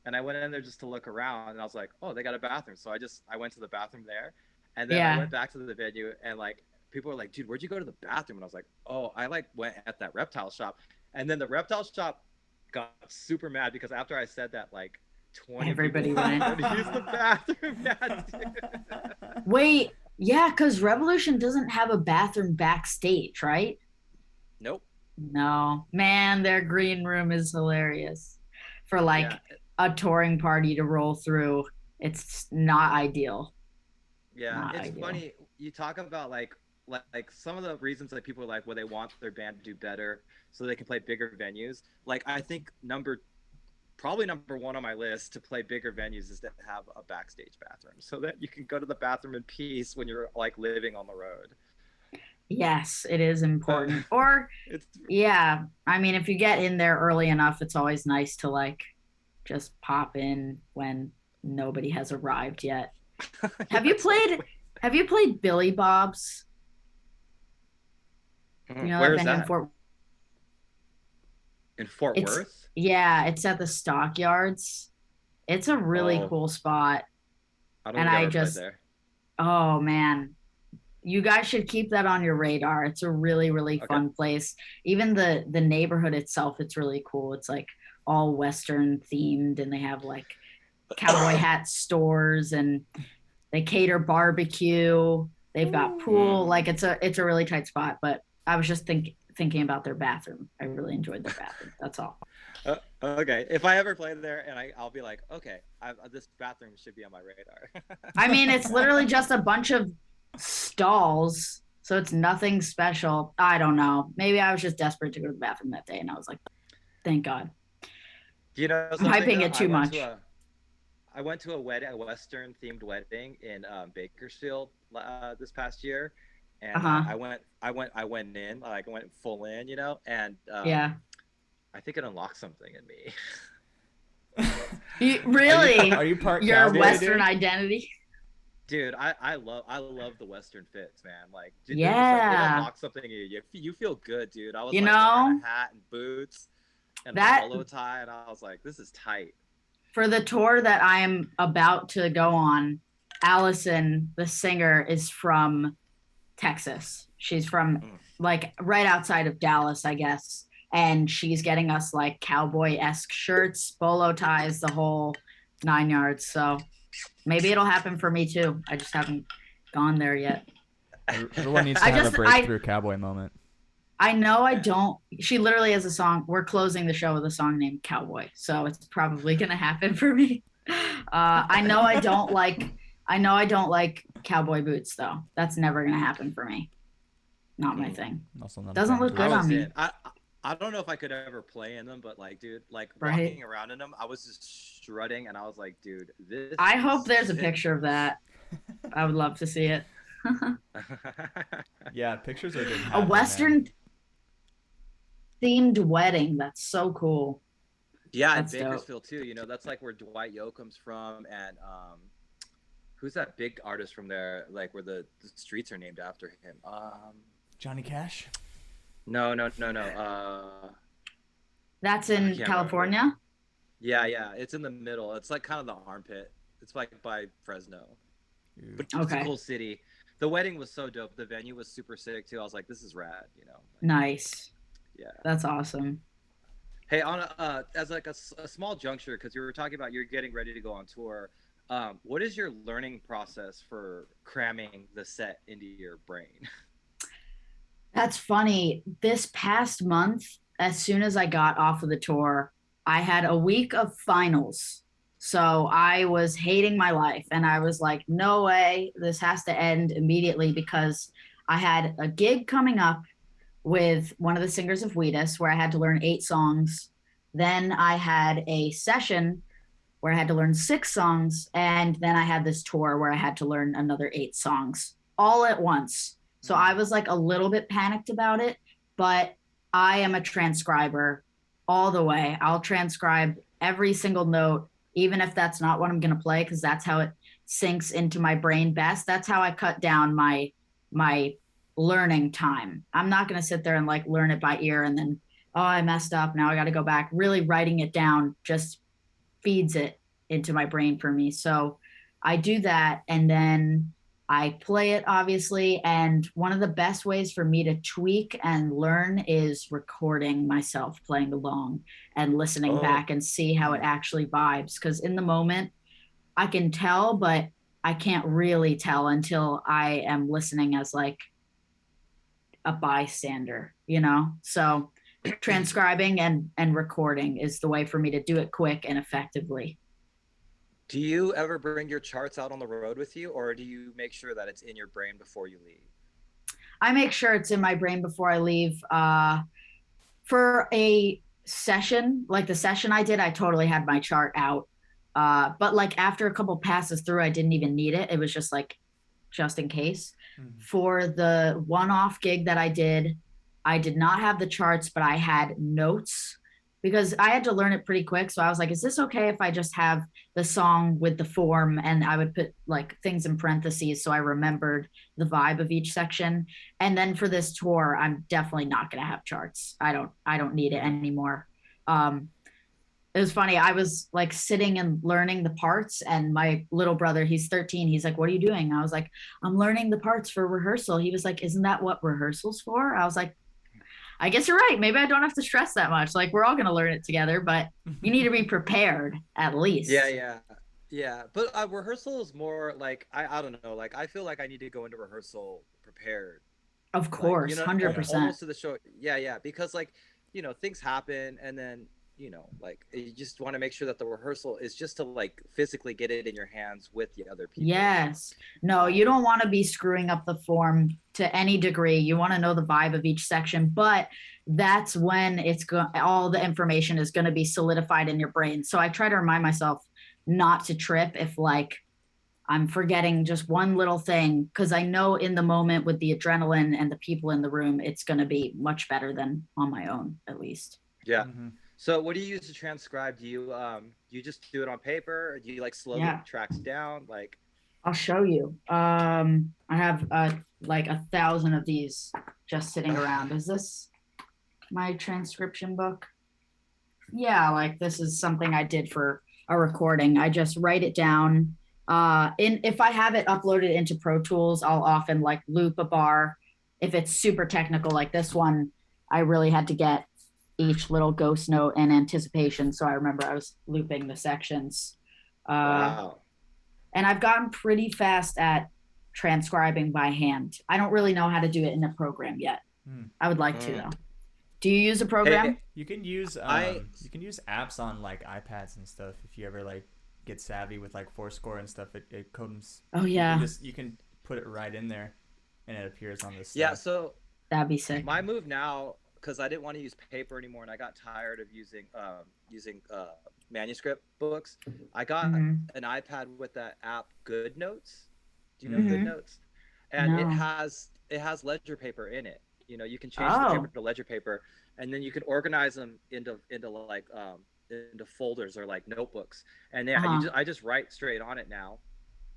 And I went in there just to look around, and I was like, "Oh, they got a bathroom." So I went to the bathroom there, and then I went back to the venue, and like people were like, "Dude, where'd you go to the bathroom?" And I was like, "Oh, I like went at that reptile shop." And then the reptile shop got super mad because after I said that, like 20 everybody people went to use the bathroom. Yeah, dude. Wait, yeah, because Revolution doesn't have a bathroom backstage, right? Nope. No, man, their green room is hilarious for like a touring party to roll through. It's not ideal. Yeah, not it's ideal. funny. You talk about like some of the reasons that people are like, well, they want their band to do better so they can play bigger venues. Like I think probably number one on my list to play bigger venues is to have a backstage bathroom so that you can go to the bathroom in peace when you're like living on the road. Yes, it is important. Or yeah, I mean, if you get in there early enough, it's always nice to like just pop in when nobody has arrived yet. Have you played Billy Bob's? You know, where's venue that? In Fort Worth? Yeah, it's at the Stockyards. It's a really cool spot. I don't think I've ever played there. Oh man, you guys should keep that on your radar. It's a really, really fun place. Even the neighborhood itself, it's really cool. It's like all Western themed, and they have like cowboy hat stores, and they cater barbecue. They've got pool. Like it's a really tight spot. But I was just thinking about their bathroom. I really enjoyed their bathroom. That's all. Okay, if I ever play there, and I'll be like, okay, this bathroom should be on my radar. I mean, it's literally just a bunch of stalls, so it's nothing special. I don't know. Maybe I was just desperate to go to the bathroom that day, and I was like, thank God. You know, I'm hyping it too much. I went to a Western themed wedding in Bakersfield this past year, and I went in, like I went full in, you know, and I think it unlocked something in me. Really? Are you part your cowboy, Western dude? identity? Dude, I love the Western fits, man. Like, dude, it unlocks something in you. You feel good, dude. I was wearing a hat and boots and a polo tie, and I was like, this is tight. For the tour that I am about to go on, Allison, the singer, is from Texas. She's from like right outside of Dallas, I guess. And she's getting us like cowboy-esque shirts, bolo ties, the whole 9 yards. So maybe it'll happen for me too. I just haven't gone there yet. Everyone needs to have a breakthrough cowboy moment. I know I don't. She literally has a song. We're closing the show with a song named Cowboy. So it's probably going to happen for me. I know I don't like I know I don't like cowboy boots though. That's never gonna happen for me. Not my thing. Also not a Doesn't fan of look I good boots. on was me, in. I don't know if I could ever play in them, but like, dude, like right? walking around in them, I was just strutting, and I was like, dude, this I hope is there's a sick. picture of that. I would love to see it. Yeah, pictures are getting A happening, man. Western themed wedding. That's so cool. Yeah, in That's dope. Bakersfield too. You know, that's like where Dwight Yoakam's from, and who's that big artist from there? Like where the streets are named after him. Johnny Cash. No, no, no, no. That's I in can't remember. California. Yeah, yeah, it's in the middle. It's like kind of the armpit. It's like by Fresno, Ooh. but it's a Okay. cool city. The wedding was so dope. The venue was super sick too. I was like, this is rad. You know, like, Nice. yeah. That's awesome. Hey, on a, as like a small juncture, because you were talking about you're getting ready to go on tour. What is your learning process for cramming the set into your brain? That's funny. This past month, as soon as I got off of the tour, I had a week of finals. So I was hating my life and I was like, no way, this has to end immediately because I had a gig coming up with one of the singers of Wheatus where I had to learn 8 songs. Then I had a session where I had to learn 6 songs. And then I had this tour where I had to learn another 8 songs all at once. So I Mm. was like a little bit panicked about it, but I am a transcriber all the way. I'll transcribe every single note, even if that's not what I'm going to play, because that's how it sinks into my brain best. That's how I cut down my learning time. I'm not going to sit there and like learn it by ear and then, oh, I messed up. Now I got to go back. Really writing it down just feeds it into my brain for me. So I do that and then I play it obviously. And one of the best ways for me to tweak and learn is recording myself playing along and listening Oh, back and see how it actually vibes. Because in the moment, I can tell, but I can't really tell until I am listening as like a bystander, you know? So transcribing and recording is the way for me to do it quick and effectively. do you ever bring your charts out on the road with you, or do you make sure that it's in your brain before you leave? I make sure it's in my brain before I leave. For a session, like the session I did, I totally had my chart out. But like after a couple passes through, I didn't even need it. It was just like just in case. Mhm. For the one-off gig that I did not have the charts, but I had notes because I had to learn it pretty quick. So I was like, is this okay if I just have the song with the form and I would put like things in parentheses so I remembered the vibe of each section. And then for this tour, I'm definitely not going to have charts. I don't need it Mhm. anymore. Um, it was funny. I was like sitting and learning the parts, and my little brother, he's 13. He's like, "What are you doing?" I was like, "I'm learning the parts for rehearsal." He was like, "Isn't that what rehearsal's for?" I was like, "I guess you're right. Maybe I don't have to stress that much. Like, we're all going to learn it together, but you need to be prepared at Yeah, least." yeah, yeah. But rehearsal is more like I don't know. Like I feel like I need to go into rehearsal prepared. Of Like you course, know, Yeah. 100%. almost to the show. Yeah, yeah. Because like things happen, and then like you just want to make sure that the rehearsal is just to like physically get it in your hands with the other people. Yes. No, you Um, don't want to be screwing up the form to any degree. You want to know the vibe of each section, but that's when all the information is going to be solidified in your brain. So I try to remind myself not to trip if like I'm forgetting just one little thing because I know in the moment with the adrenaline and the people in the room, it's going to be much better than on my own, at least. yeah. Mhm. So what do you use to transcribe? Do you just do it on paper? Or do you like slow the Yeah, tracks down? Like I'll show you. I have like 1,000 of these just sitting around. Is this my transcription book? Yeah, like this is something I did for a recording. I just write it down. In if I have it uploaded into Pro Tools, I'll often like loop a bar. If it's super technical like this one, I really had to get each little ghost note in anticipation. So I remember I was looping the sections. Uh, wow. and I've gotten pretty fast at transcribing by hand. I don't really know how to do it in a program yet. Mm. I would like to Mm. though. Do you use a Hey, program? You can use I apps on like iPads and stuff if you ever like get savvy with like Foursquare and stuff, it comes. Oh You can yeah, put it right in there, and it appears on this Yeah, stuff. so that'd be sick. my move now, because I didn't want to use paper anymore, and I got tired of using manuscript books. I got Hmm. an iPad with that app Good Notes. Do you know Good Mm. Hmm. Notes? And it No. has ledger paper in it. You can change the paper Oh. to ledger paper, and then you can organize them into like into folders or like notebooks. And yeah, Uh-huh. I just write straight on it now.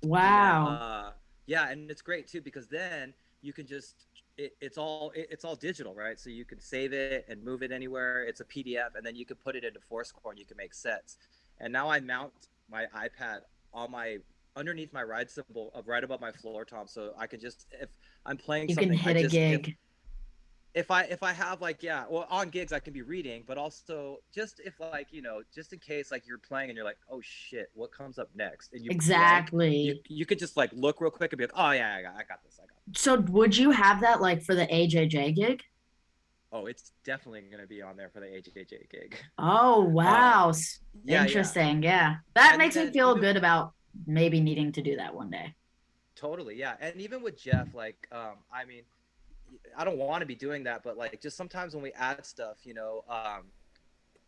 And then Wow. yeah, and it's great too because then you can just it's all digital, right? So you can save it and move it anywhere. It's a PDF, and then you can put it into Foursquare and you can make sets. And now I mount my iPad on my underneath my ride symbol of right above my floor tom, so I can just if I'm playing You can something, I hit a just gig. if I have like yeah, well on gigs I can be reading, but also just if like just in case like you're playing and you're like oh shit what comes up next and you blank, Exactly. you could just like look real quick and be like oh yeah I got this I got this. So would you have that like for the AJJ gig? Oh, it's definitely gonna be on there for the AJJ gig. Oh, uh wow. yeah, Interesting. Yeah. That and makes me then feel even good about maybe needing to do that one day. totally yeah, and even with Jeff like I mean I don't want to be doing that, but like just sometimes when we add stuff,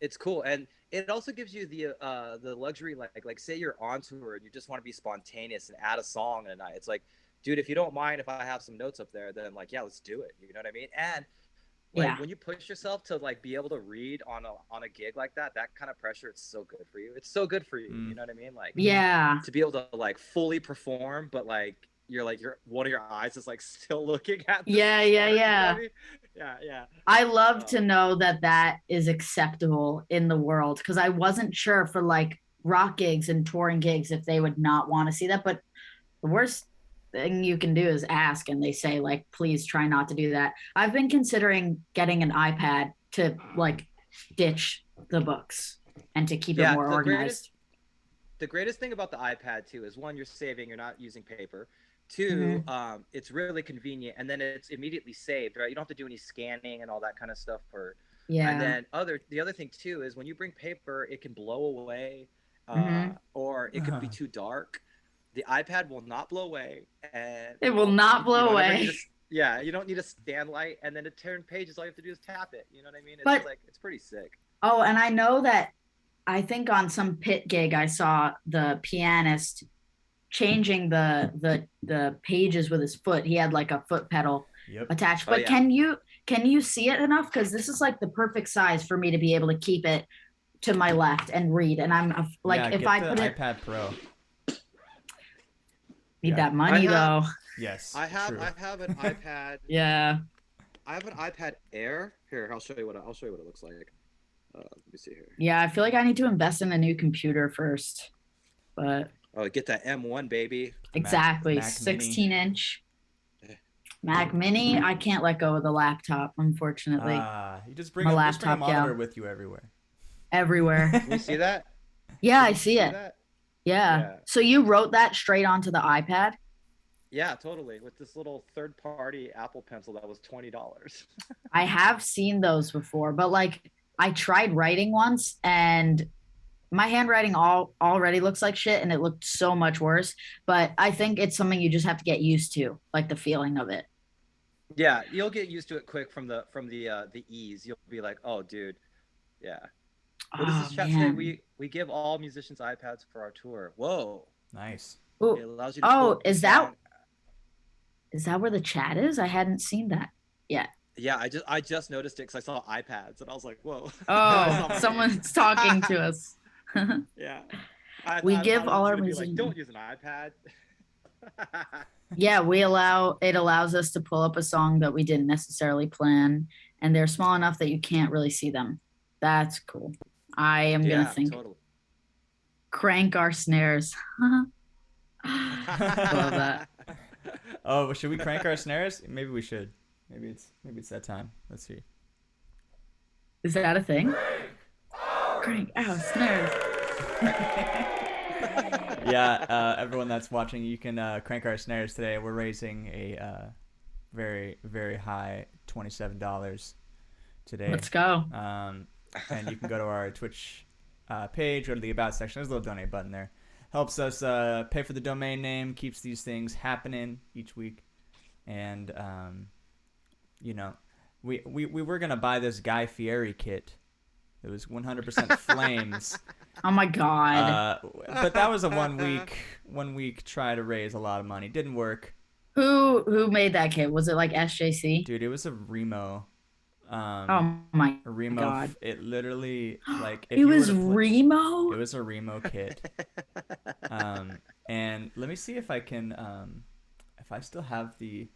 it's cool, and it also gives you the luxury, like say you're on tour and you just want to be spontaneous and add a song in a night. It's like, dude, if you don't mind if I have some notes up there, then like yeah, let's do it. You know what I mean? And like Yeah. when you push yourself to like be able to read on a gig like that, that kind of pressure, it's so good for you. It's so good for you. Mm. You know what I mean? Like Mm-hmm. Yeah. to be able to like fully perform, but like your one of your eyes is like still looking at the Yeah. Yeah. stars. You know what Yeah. I mean? Yeah, yeah. I love to Um, know that that is acceptable in the world because I wasn't sure for like rock gigs and touring gigs if they would not want to see that. But the worst thing you can do is ask, and they say, like, please try not to do that. I've been considering getting an iPad to like ditch the books and to keep it yeah, more organized. the greatest thing about the iPad too is one, you're saving, you're not using paper. Two, Hmm. it's really convenient, and then it's immediately saved, right? You don't have to do any scanning and all that kind of stuff for. And Yeah. then the other thing too is when you bring paper, it can blow away, Hmm. or it could be too dark. The iPad will not blow away, and It will not you blow don't ever need away. a yeah, you don't need a stand light, and then to turn pages, all you have to do is tap it. You know what I mean? It's But like it's pretty sick. oh, and I know that I think on some pit gig I saw the pianist changing the pages with his foot. He had like a foot pedal Yep. attached. Oh But yeah, can you see it enough? Because this is like the perfect size for me to be able to keep it to my left and read. And I'm like, Yeah, if get I the put it, iPad Pro. need Yeah. that I money have though. Yes. True. I have an iPad. Yeah. I have an iPad Air. Here, I'll show you what it looks like. Let me see here. Yeah, I feel like I need to invest in a new computer first. But Oh, get that M1 baby. The exactly, Mac Mini. 16-inch Mac Mini. I can't let go of the laptop, unfortunately. You I'm a just bring a laptop monitor gal with you everywhere. everywhere. Can you see that? Yeah, Can I you see see it. that? Yeah. Yeah. So you wrote that straight onto the iPad? Yeah, totally. With this little third-party Apple Pencil that was $20. I have seen those before, but like I tried writing once and my handwriting already looks like shit and it looked so much worse. But I think it's something you just have to get used to, like the feeling of it. Yeah, you'll get used to it quick from the ease. You'll be like, "Oh, dude, yeah." What does Oh this chat say? man. We give all musicians iPads for our tour. Whoa! Nice. It Ooh. allows you to pull Oh, up a song. is that where the chat is? I hadn't seen that yet. Yeah, I just noticed it because I saw iPads and I was like, "Whoa!" I Oh, saw my name. someone's talking to us. Yeah, We I give thought it all was our gonna be like, musicians. "Don't use an iPad." Yeah, it allows us to pull up a song that we didn't necessarily plan, and they're small enough that you can't really see them. That's cool. I am gonna Yeah, think totally. crank our snares. Love that. Oh, should we crank our snares? Maybe we should. Maybe it's that time. Let's see. Is that a thing? Crank our snares. Yeah, everyone that's watching, you can crank our snares today. We're raising a very, very high $27 today. Let's go. And you can go to our Twitch page, go to the About section. There's a little donate button there. helps us pay for the domain name, keeps these things happening each week, and you know, we were gonna buy this Guy Fieri kit. It was 100% flames. Oh my god. But that was a one week try to raise a lot of money. Didn't work. Who made that kit? Was it like SJC? Dude, it was a Remo. Oh my A Remo. god. It literally like It was Remo? It was a Remo kit. And let me see if I can if I still have the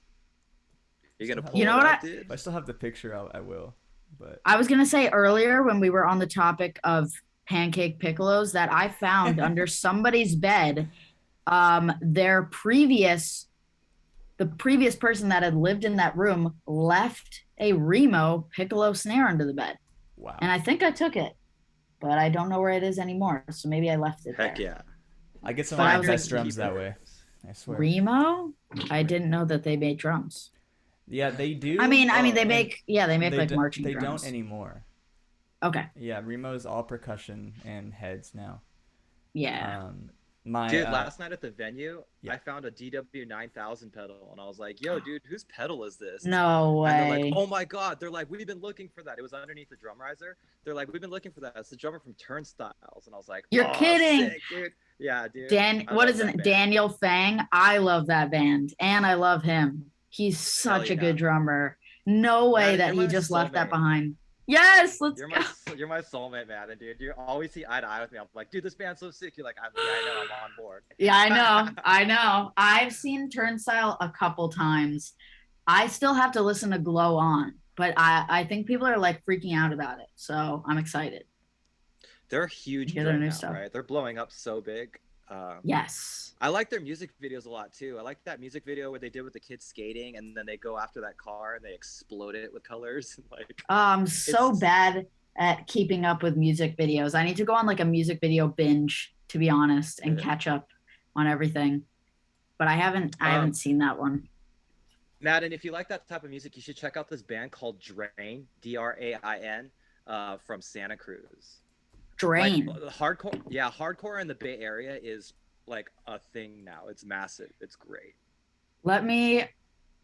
You're gonna pull You know it what up, dude? if I still have the picture I will. But I was gonna say earlier when we were on the topic of pancake piccolos that I found under somebody's bed, the previous person that had lived in that room left a Remo piccolo snare under the bed. wow. And I think I took it, but I don't know where it is anymore. So maybe I left it Heck there. yeah. I get some But of I my was best like, drums keep that it. way. I swear. Remo? I didn't know that they made drums. Yeah, they do. I mean, they and make like marching They drums. don't anymore. Okay. Yeah, Remo's all percussion and heads now. Yeah. Dude, last night at the venue, yeah. I found a DW 9000 pedal, and I was like, "Yo, dude, whose pedal is this?" No And they're way. like, "Oh my god!" They're like, "We've been looking for that." It was underneath the drum riser. They're like, "We've been looking for that." It's the drummer from Turnstiles, and I was like, You're "Oh, kidding. sick, dude!" Yeah, dude. I What love is that it? band. Daniel Fang. I love that band, and I love him. He's Hell such a yeah. good drummer. No way Madden, that you're he my just left that soulmate. behind. Yes, let's You're go. you're my soulmate, Madden, dude. You always see eye to eye with me. I'm like, "Dude, this band's so sick." You're like, "Yeah, I know, I'm on board." Yeah, I know. I know. I've seen Turnstile a couple times. I still have to listen to Glow On, but I think people are like freaking out about it. So I'm excited. They're huge Hear their right new now, stuff. right? They're blowing up so big. Yes. I like their music videos a lot too. I like that music video where they did with the kids skating, and then they go after that car and they explode it with colors. Like, I'm so it's bad at keeping up with music videos. I need to go on like a music video binge, to be honest, and Yeah. catch up on everything. But I haven't seen that one. Madden, if you like that type of music, you should check out this band called Drain, Drain, from Santa Cruz. Drain. Like hardcore in the Bay Area is like a thing now. It's massive. It's great. Let me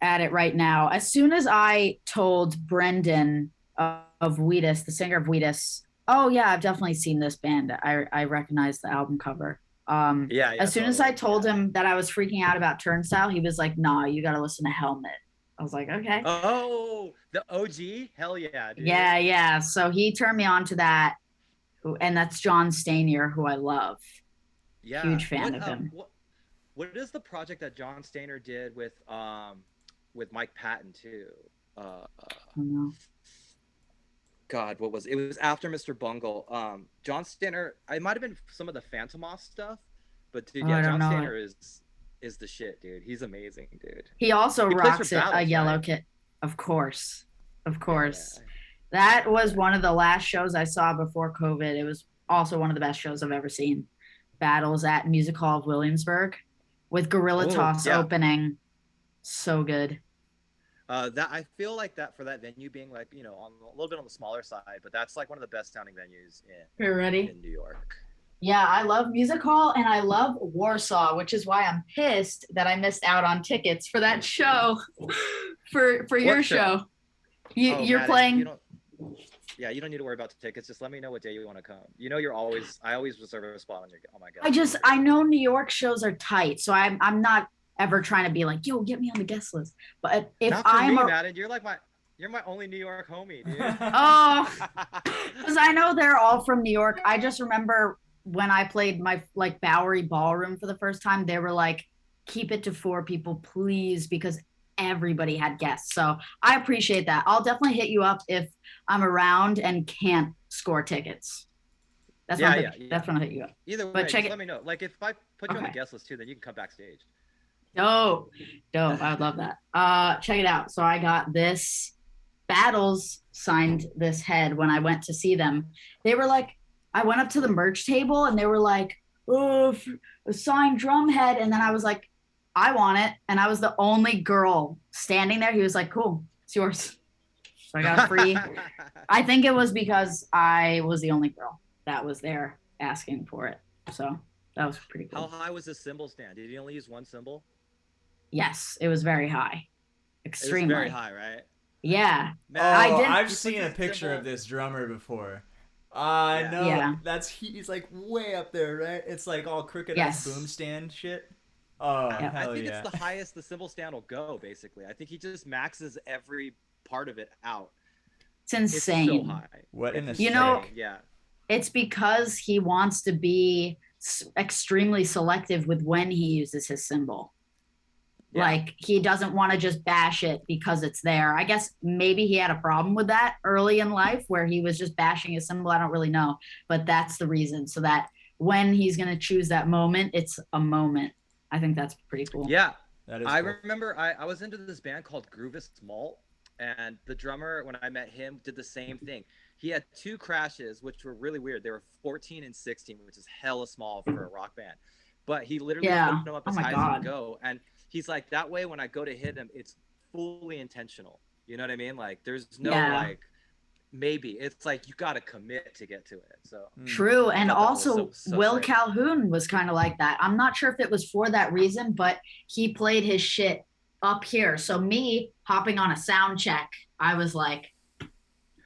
add it right now. As soon as I told Brendan of Wheatus, the singer of Wheatus, oh yeah, I've definitely seen this band. I recognize the album cover. Yeah, As soon as I told him that I was freaking out about Turnstile, he was like, "Nah, you got to listen to Helmet." I was like, "Okay." Oh, the OG? Hell yeah, dude. Yeah. So he turned me on to that, and that's John Stanier, who I love. Yeah. Huge fan of him. What is the project that John Stainer did with Mike Patton too? I don't know. God, what was it? It was after Mr. Bungle. John Stainer. It might have been some of the Phantomos stuff, but dude, I yeah, don't John know Stainer is the shit, dude. He's amazing, dude. He also He plays rocks for a Battles, yellow right? kit, of course. Yeah. That was one of the last shows I saw before COVID. It was also one of the best shows I've ever seen. Battles at Music Hall of Williamsburg with Gorilla Oh, Toss yeah. opening. So good. That I feel like that for that venue being like, you know, on a little bit on the smaller side, but that's like one of the best sounding venues You're ready? in New York. Yeah, I love Music Hall and I love Warsaw, which is why I'm pissed that I missed out on tickets for that show. for your What show? show. You're Maddie, playing. you don't need to worry about the tickets. Just let me know what day you want to come. You know, I always reserve a spot on my guest. I know New York shows are tight, so I'm not ever trying to be like, yo, get me on the guest list. But if Not for I'm me, Madden. You're my only New York homie, dude. oh, because I know they're all from New York. I just remember when I played my like Bowery Ballroom for the first time, they were like, keep it to 4 people, please, because everybody had guests. So I appreciate that. I'll definitely hit you up if I'm around and can't score tickets. That's when I'll hit you up. Either way, But let me know. Like if I put you on the guest list too, then you can come backstage. Dope. I would love that. Check it out. So I got this. Battles signed this head when I went to see them. They were like, I went up to the merch table and they were like, oh, a signed drum head. And then I was like, I want it. And I was the only girl standing there. He was like, cool, it's yours. So I got free. I think it was because I was the only girl that was there asking for it. So That was pretty How cool. high was his cymbal stand? Did he only use one cymbal? Yes, it was very high. It was very Extremely. high, right? Yeah. Man, I Oh, didn't. I've he put seen a the picture of cymbal. this drummer before. I Yeah. know Yeah. he's like way up there, right? It's like all crooked ass boom Yes. stand shit. Oh, Yep. I hell think it's yeah. the highest the cymbal stand will go. Basically, I think he just maxes every part of it out. It's It's so insane. high. What an It's You know, aesthetic. insane. Yeah. it's because he wants to be extremely selective with when he uses his symbol. Yeah. Like he doesn't want to just bash it because it's there. I guess maybe he had a problem with that early in life where he was just bashing his symbol. I don't really know, but that's the reason. So that when he's going to choose that moment, it's a moment. I think that's pretty cool. Yeah. That is I cool. remember I was into this band called Groovis Malt, and the drummer, when I met him, did the same thing. He had two crashes, which were really weird. They were 14 and 16, which is hella small for a rock band. But he literally Yeah. put them up Oh as my high as he God. could go. And he's like, that way, when I go to hit him, it's fully intentional. You know what I mean? Like, there's no, Yeah. like, maybe. It's like, you got to commit to get to it. So True. I And thought that was also, so Will sick. Calhoun was kind of like that. I'm not sure if it was for that reason, but he played his shit up here. So, me hopping on a sound check, I was like,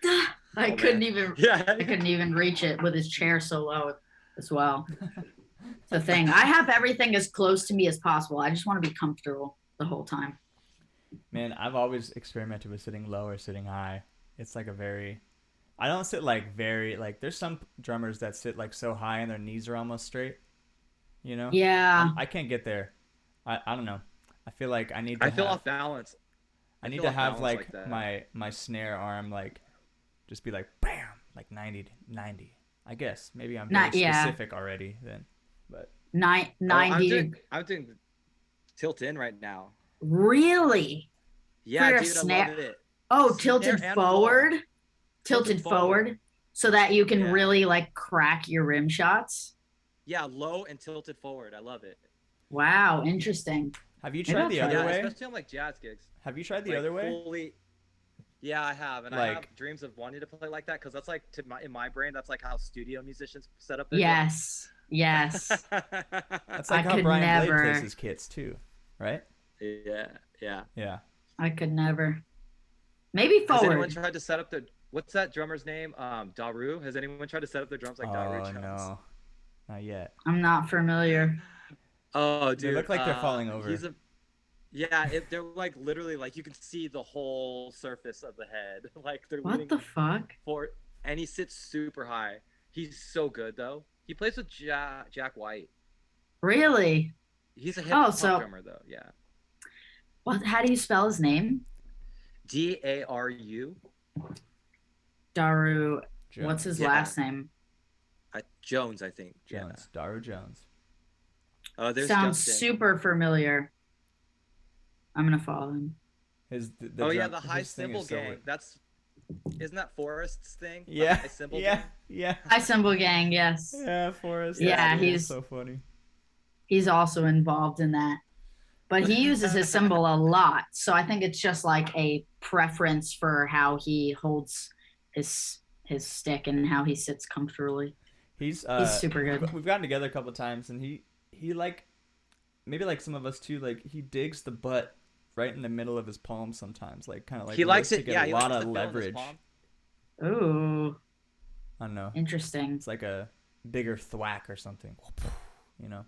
I Oh, couldn't man. even Yeah. I couldn't even reach it with his chair so low as well. It's the thing. I have everything as close to me as possible. I just want to be comfortable the whole time. Man, I've always experimented with sitting low or sitting high. It's like a very I don't sit like very like there's some drummers that sit like so high and their knees are almost straight, you know? Yeah. I can't get there. I don't know. I feel like I feel off balance. I I need feel to off have balance like like that. my snare arm like just be like bam, like 90. I guess maybe I'm very Not yeah. specific already then. But 90. I'm doing tilt in right now. Really? Yeah, For a dude, I snare. love it. Oh, Snare tilted and forward. floor. Tilted forward. So that you can Yeah. really like crack your rim shots. Yeah, low and tilted forward. I love it. Wow, interesting. have you Maybe tried I'll the try other Yeah, way? especially on like jazz gigs. Have you tried the Like other way? fully. Yeah, I have, and I Like- have dreams of wanting to play like that because that's like in my brain, that's like how studio musicians set up their Yes. Yes. drums. That's I like how could Brian Blade never. plays his kits too, right? yeah, yeah. Yeah. I could never. Maybe Has anyone forward. tried to set up their? What's that drummer's name? Daru. Has anyone tried to set up their drums like Daru Oh drums? no, not yet. I'm not familiar. Oh, dude. They look like they're falling over. Yeah, they're like literally like you can see the whole surface of the head. Like they're What leaning the fuck? forward, and he sits super high. He's so good though. He plays with Jack White. Really? He's a hip hop so- drummer though. Yeah. What? How do you spell his name? Daru. Daru. Jones. What's his Yeah. last name? Jones, I think. Jones? Daru Jones. Yeah. Oh, there's Sounds Justin. super familiar. I'm gonna follow him. His Oh yeah, the high cymbal gang. Isn't that Forrest's thing? The Yeah. high cymbal Yeah. gang? Yeah. High Symbol Gang. Yes. Yeah, Forrest. Yeah, dude, he's- so funny. He's also involved in that. But he uses his symbol a lot. So I think it's just like a preference for how he holds his stick and how he sits comfortably. He's super good. We've gotten together a couple of times, and he like maybe like some of us too. Like he digs the butt right in the middle of his palm sometimes. Like kind of like He likes to it. get Yeah, a he lot likes of to feel in his leverage. palm. Ooh, I don't know. interesting. It's like a bigger thwack or something. You know.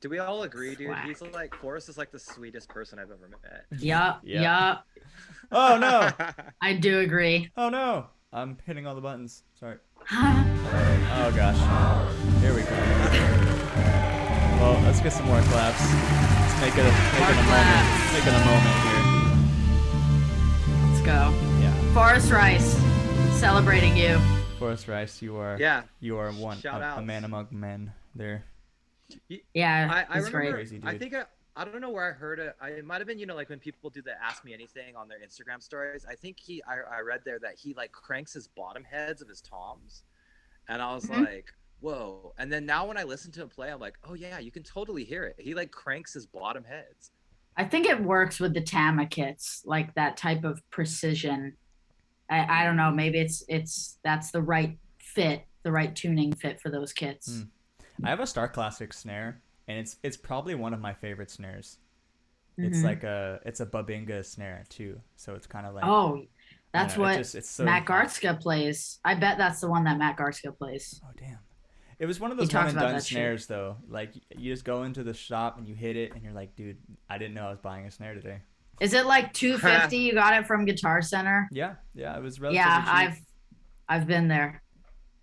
Do we all agree, dude? Thwack. He's like Forrest is like the sweetest person I've ever met. Yup. Yeah. Yup. Oh no! I do agree. Oh no! I'm hitting all the buttons. Sorry. Oh gosh. Here we go. Well, let's get some more claps. Let's make it a moment here. Let's go. Yeah. Forrest Rice, celebrating you. Forrest Rice, you are Yeah. you are one Shout a outs. man among men. There. Yeah, I he's remember. great. Crazy dude. I think I don't know where I heard it. It might have been like when people do the Ask Me Anything on their Instagram stories. I think I read there that he like cranks his bottom heads of his toms, and I was Mhm. like, whoa. And then now when I listen to him play, I'm like, oh yeah, you can totally hear it. He like cranks his bottom heads. I think it works with the Tama kits, like that type of precision. I don't know. Maybe it's that's the right fit, the right tuning fit for those kits. I have a Star Classic snare, and it's probably one of my favorite snares. Hmm. It's a Babinga snare too, so it's kind of like Oh, I don't that's know. It what just it's so Matt hot. Gartzka plays. I bet that's the one that Matt Gartzka plays. Oh damn. It was one of He those one talks and about done that shit. snares though. Like you just go into the shop and you hit it, and you're like, dude, I didn't know I was buying a snare today. Is it like 250? You got it from Guitar Center? Yeah, yeah, it was Yeah, relatively cheap. I've been there.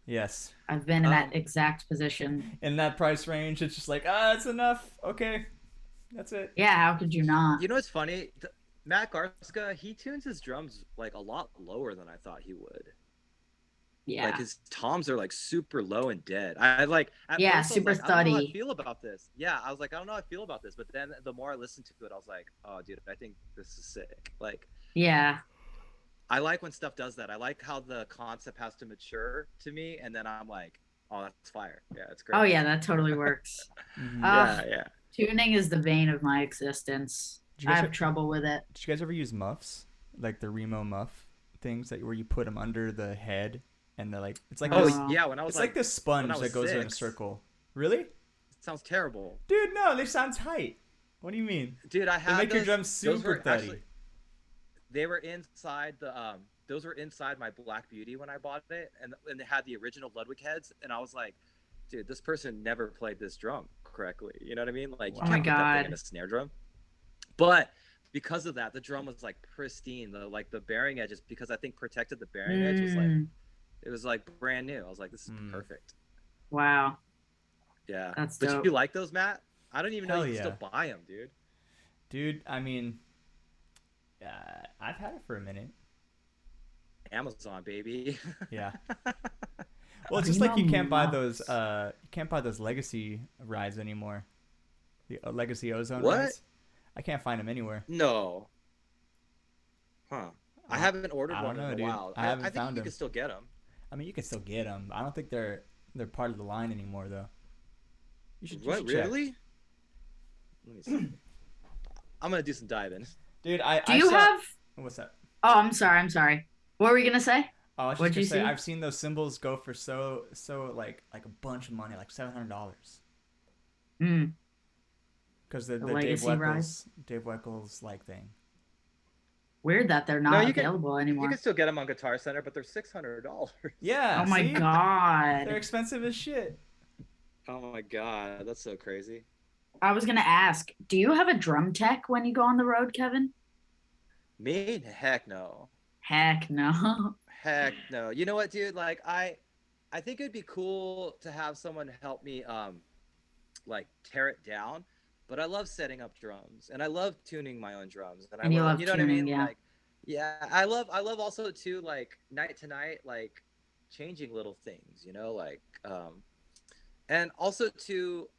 Yes. I've been in that Um, exact position. In that price range, it's just like, it's enough. Okay, that's it. Yeah, how could you not? you know what's funny? Matt Garska, he tunes his drums like a lot lower than I thought he would. Like Yeah. his toms are like super low and dead. I like at Yeah, first I was super like, I don't know how I thuddy. feel about this. Yeah, I was like, I don't know how I feel about this. But then the more I listened to it, I was like, oh, dude, I think this is sick. Like Yeah. I like when stuff does that. I like how the concept has to mature to me, and then I'm like, oh, that's fire. Yeah, it's Oh great. yeah, that totally works. Mm-hmm. Uh, Yeah, yeah. tuning is the bane of my existence. Did you I guys have trouble with it. did you guys ever use muffs, like the Remo muff things that where you put them under the head and they're like it's like Oh this Oh. yeah, when I was it's like this sponge when I was that goes in a 6, circle. Really, it sounds terrible, dude? No, they sound tight. What do you mean? dude. I They had make your those. drums Those super were thuddy. actually they were inside the those were inside my Black Beauty when I bought it, and they had the original Ludwig heads, and I was like, dude, this person never played this drum correctly. You know what I mean? Like you Oh my can't Wow. put that thing in god. a snare drum. But because of that, the drum was like pristine. The bearing edges, because I think protected the bearing edge was like Mm, it was like brand new. I was like, this is Mm. perfect. wow. Yeah. That's But you dope. like those, Matt? I don't even know Hell you can yeah, still buy them, dude. dude. I mean, I've had it for a minute. Amazon, baby. Yeah. Well, it's just like Primo you can't buy those muffs. you can't buy those legacy rides anymore. The legacy ozone What? rides. I can't find them anywhere. No. Huh. I Uh, haven't ordered I don't one in know, a dude. while. I I haven't think found you them. can still get them. I mean, you can still get them. I don't think they're part of the line anymore, though. You What, should check, really? Let me see. I'm gonna do some diving. dude. Do I you saw. have What's that? Oh, I'm sorry. I'm sorry. What were you gonna say? Oh, I was just What'd gonna you say see? I've seen those symbols go for so like a bunch of money, like $700, Mm, because the the legacy rides. Dave Weckels like thing. Weird that they're No, not available you can anymore. still get them on Guitar Center, but they're $600. Yeah, Oh my see, they're god. expensive as shit. Oh my god, that's so crazy. I was gonna ask, do you have a drum tech when you go on the road, Kevin? Me? Heck no. Heck no. Heck no. You know what, dude? Like I think it'd be cool to have someone help me like tear it down. But I love setting up drums and I love tuning my own drums and I And you love, love you know what I tuning, mean? yeah. Like yeah, I love also too like night to night like changing little things, you know, like and also too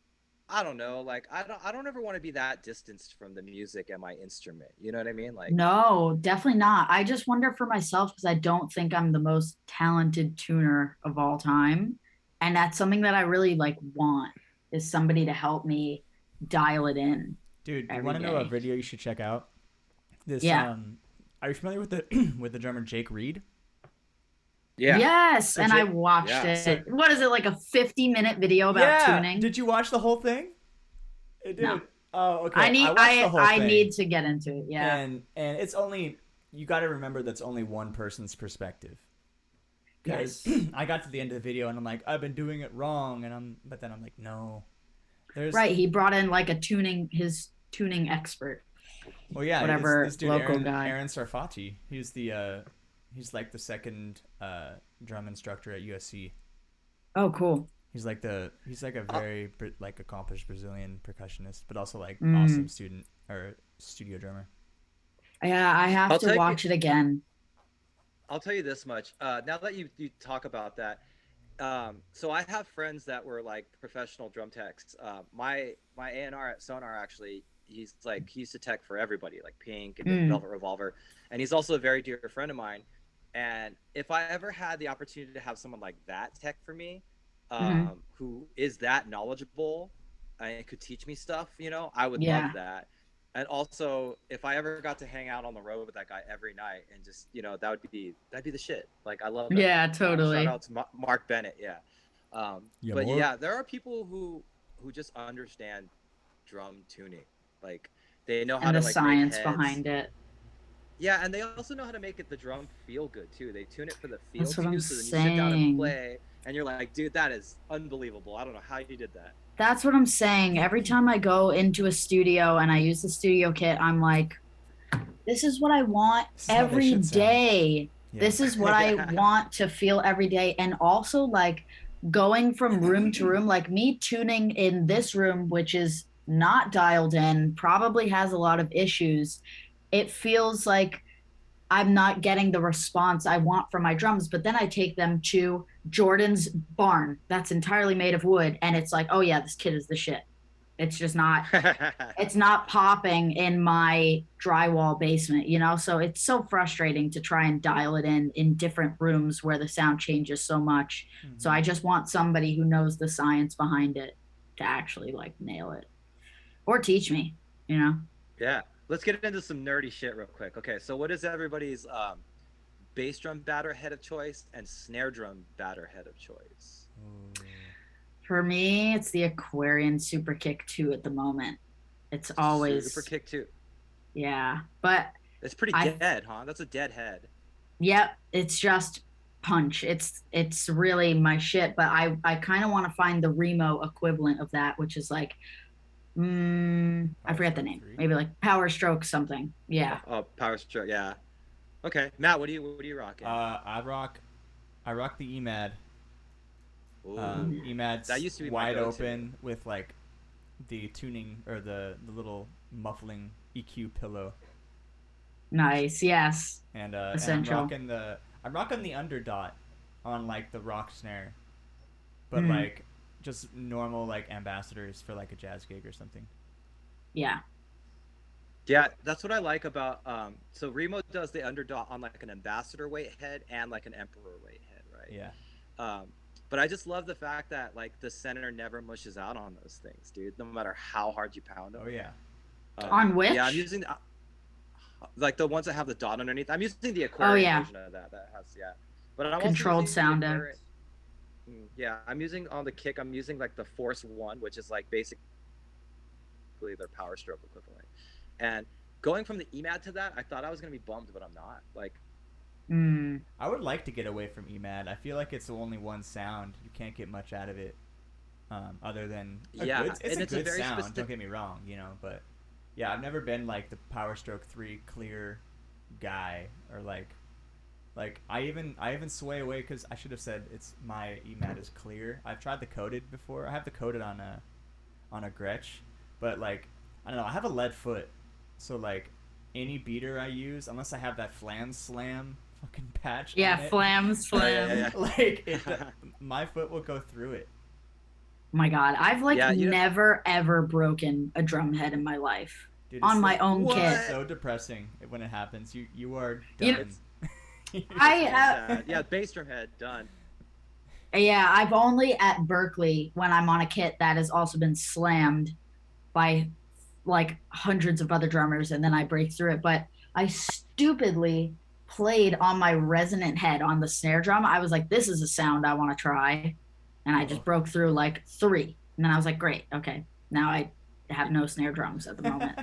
I don't know, like I don't ever want to be that distanced from the music and my instrument. You know what I mean? Like No, definitely not. I just wonder for myself because I don't think I'm the most talented tuner of all time. And that's something that I really like want is somebody to help me dial it in Dude, you every want to know a day. video you should check out? This Yeah. are you familiar with the with the drummer Jake Reed? yeah. Yes, So and I Jake, watched Yeah. so it. What is it, like a 50-minute video about yeah, tuning? did you watch the whole thing? No. Dude, oh okay. I watched the whole I thing, need to get into it. Yeah. and it's only you got to remember that's only one person's perspective. Because Yes. I got to the end of the video and I'm like, I've been doing it wrong, but then I'm like, no, there's Right. He brought in like his tuning expert, well, yeah, whatever this dude local guy. Aaron Sarfati. He's like the second drum instructor at USC. Oh, cool. He's like a I'll, very like accomplished Brazilian percussionist, but also like Mm. awesome student or studio drummer. Yeah, I have I'll to tell you watch it again. I'll tell you this much. Now that you talk about that, so I have friends that were like professional drum techs. My A&R at Sonar actually, he used to tech for everybody, like Pink and Mm. Velvet Revolver, and he's also a very dear friend of mine. And if I ever had the opportunity to have someone like that tech for me, Hmm. who is that knowledgeable and could teach me stuff, you know, I would love Yeah. that. And also, if I ever got to hang out on the road with that guy every night and just, you know, that'd be the shit. Like I love that. Yeah, Shout totally. out to Mark Bennett, yeah. Yeah, But more. yeah, there are people who just understand drum tuning. Like they know how And to the like make science heads. behind it. Yeah, and they also know how to make it the drum feel good too. They tune it for the feel That's what I'm too. So then you sit down and saying. play, and you're like, dude, that is unbelievable. I don't know how you did that. That's what I'm saying. Every time I go into a studio and I use the studio kit, I'm like, this is what I want This is how they every should sound. day. Yeah. This is what I Yeah. want to feel every day. And also, like, going from room to room, like me tuning in this room, which is not dialed in, probably has a lot of issues. It feels like I'm not getting the response I want from my drums. But then I take them to Jordan's barn that's entirely made of wood. And it's like, oh, yeah, this kid is the shit. It's just not, it's not popping in my drywall basement, you know? So it's so frustrating to try and dial it in different rooms where the sound changes so much. So I just want somebody who knows the science behind it to actually like nail it or teach me, you know? Yeah. Let's get into some nerdy shit real quick. Okay, so what is everybody's bass drum batter head of choice and snare drum batter head of choice? Ooh. For me, it's the Aquarian Super Kick 2 at the moment. It's Super always, kick too. yeah. But It's pretty I dead, huh? That's a dead head. Yep, it's just punch. It's really my shit, but I kind of want to find the Remo equivalent of that, which is like I Power forget the Stroke name. 3. Maybe like Power Stroke something. Yeah. Oh, power stroke. Yeah. Okay, Matt, what are you rocking? I rock the EMAD. Ooh, that EMAD's used to be my wide go-to. open with like the tuning or the little muffling EQ pillow, Nice. Yes. and Essential. I'm rocking the underdot on like the rock snare, but Mm, like just normal like ambassadors for like a jazz gig or something. yeah. Yeah, that's what I like about. So Remo does the underdot on like an ambassador weight head and like an emperor weight head, right? Yeah. Um, but I just love the fact that like the center never mushes out on those things, dude. No matter how hard you pound them. Oh yeah. On Yeah, I'm which? using like the ones that have the dot underneath. I'm using the Oh Aquarian yeah. version of that. That has but I'm also Controlled using the sound Aquarian. X. Yeah, I'm using on the kick. I'm using like the Force One, which is like basically their power stroke equivalent. And going from the EMAD to that, I thought I was gonna be bummed, but I'm not. Like, Mm, I would like to get away from EMAD. I feel like it's only one sound. You can't get much out of it, other than yeah, it's and a it's a good very sound. specific. Don't get me wrong, but yeah, I've never been like the Power Stroke 3 clear guy or like I even sway away because I should have said it's my EMAT is clear. I've tried the coated before. I have the coated on a Gretsch, but like I don't know. I have a lead foot, so like any beater I use, unless I have that flam slam fucking patch yeah. on it, Flams. Oh, yeah, Flam. yeah, like my foot will go through it. Oh my God. I've like yeah. You know never ever broken a drum head in my life Dude, on my own it's kit. what? so depressing when it happens. You are You know, done. I So sad. Yeah, bass drum head done. Yeah, I've only at Berkeley when I'm on a kit that has also been slammed by like hundreds of other drummers and then I break through it. But I stupidly played on my resonant head on the snare drum. I was like, this is a sound I want to try. And I Oh. just broke through like three. And then I was like, great, okay. Now I have no snare drums at the moment.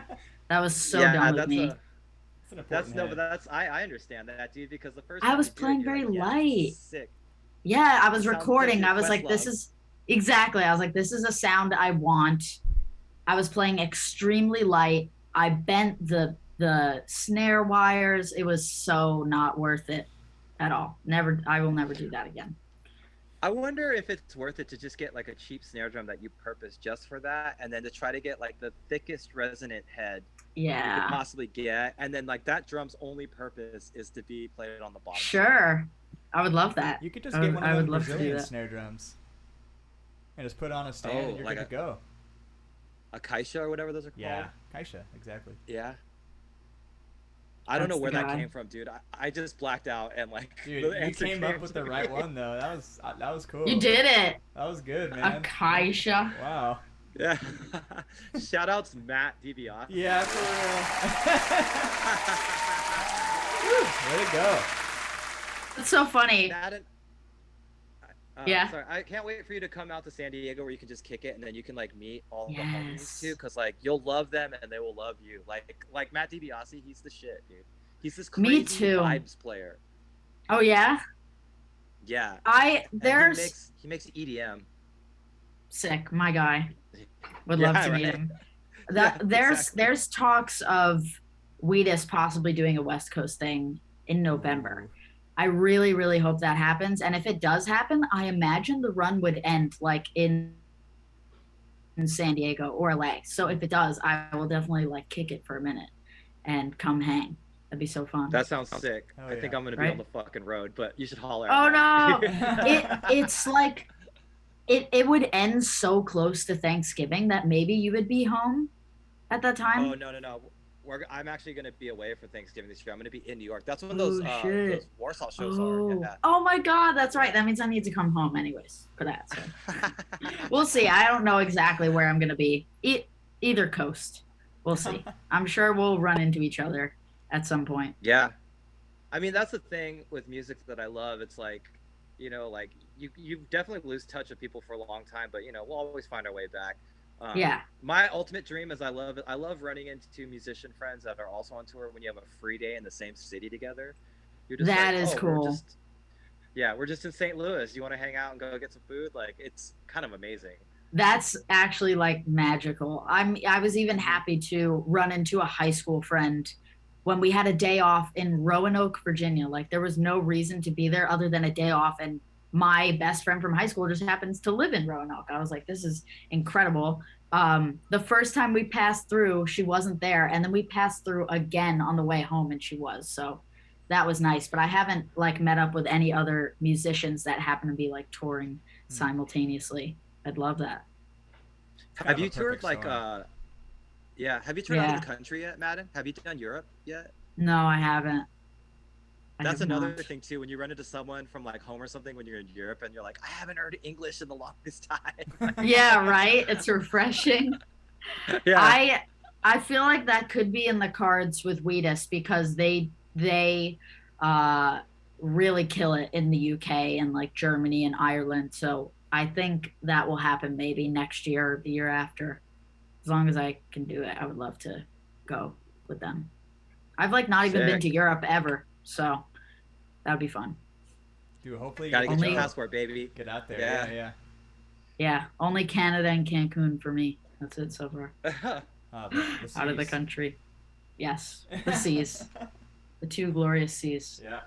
That was so Yeah, dumb of me. It's an that's important no, but head. I understand that, dude, because the first I time was you do it, playing you're very like, yeah, this light. is sick. Yeah, I It was sounds like recording. your I was like, this Questlove. is exactly. I was like, this is a sound I want. I was playing extremely light. I bent the snare wires. It was so not worth it at all. Never I will never do that again. I wonder if it's worth it to just get like a cheap snare drum that you purpose just for that, and then to try to get like the thickest resonant head you could Yeah. possibly get, and then like that drum's only purpose is to be played on the bottom string. Sure. I would love that. You could just get one of I would them love to do Brazilian that. snare drums and just put it on a stand Oh, and you're like good to go. a Kaisha or whatever those are called. Yeah, Kaisha, exactly. Yeah. I don't know That's where the that guy. came from, dude. I just blacked out and like Dude, the you answer came up with to the right me. one thow. That was cool. You did it. That was good, A man. Kaisha. Wow. Yeah. Shout outs Matt DiBiase. Yeah, for real. Woo, way to go. It's so funny. Madden. Yeah. Sorry, I can't wait for you to come out to San Diego where you can just kick it and then you can like meet all the homies too, Yes. because like you'll love them and they will love you. Like Matt DiBiase, he's the shit, dude. He's this Me crazy too. vibes player. Oh yeah. Yeah, I and he there's makes EDM. sick. My guy. Would love Yeah, to meet right. him. Yeah, That there's exactly. there's talks of Wheatus possibly doing a West Coast thing in November. Ooh. I really, really hope that happens. And if it does happen, I imagine the run would end like in San Diego or LA. So if it does, I will definitely like kick it for a minute and come hang. That'd be so fun, That sounds sick. Oh I think yeah. I'm gonna be on right? the fucking road, but you should holler at Oh Matt. no. It's like it would end so close to Thanksgiving that maybe you would be home at that Oh time. no no no. I'm actually gonna be away for Thanksgiving this year. I'm gonna be in New York. That's when Oh those shit. Warsaw shows are. Oh. Yeah. Oh my god, that's right. Yeah. That means I need to come home anyways for that. So we'll see. I don't know exactly where I'm gonna be. Either coast. We'll see. I'm sure we'll run into each other at some point. Yeah. I mean, that's the thing with music that I love. It's like, like you definitely lose touch with people for a long time, but we'll always find our way back. Yeah, My ultimate dream is I love running into musician friends that are also on tour when you have a free day in the same city together. You're just that like, is oh, we're cool. just yeah, we're just in St. Louis. You want to hang out and go get some food? Like it's kind of amazing. That's actually like magical. I was even Hmm. happy to run into a high school friend when we had a day off in Roanoke, Virginia. Like there was no reason to be there other than a day off, and my best friend from high school just happens to live in Roanoke. I was like, this is incredible. The first time we passed through, she wasn't there, and then we passed through again on the way home, and she was. So that was nice. But I haven't like met up with any other musicians that happen to be like touring Hmm. simultaneously. I'd love that. It's kind Have of a you toured perfect like storm. yeah, have you toured out of Yeah. the country yet, Madden? Have you done Europe yet? No, I haven't. I That's have another not. thing too. When you run into someone from like home or something when you're in Europe and you're like, I haven't heard English in the longest time. Yeah, right. It's refreshing. Yeah. I I feel like that could be in the cards with Wheatus because they uh really kill it in the UK and like Germany and Ireland. So I think that will happen maybe next year or the year after. As long as I can do it, I would love to go with them. I've like not even been to Sick. Europe ever, so that would be fun. Dude, hopefully you Gotta get to get your Only go. passport, baby. Get out there. Yeah. Yeah, yeah. yeah, only Canada and Cancun for me. That's it so far. The Out of the seas. country. Yes, the seas, the two glorious seas. Yeah.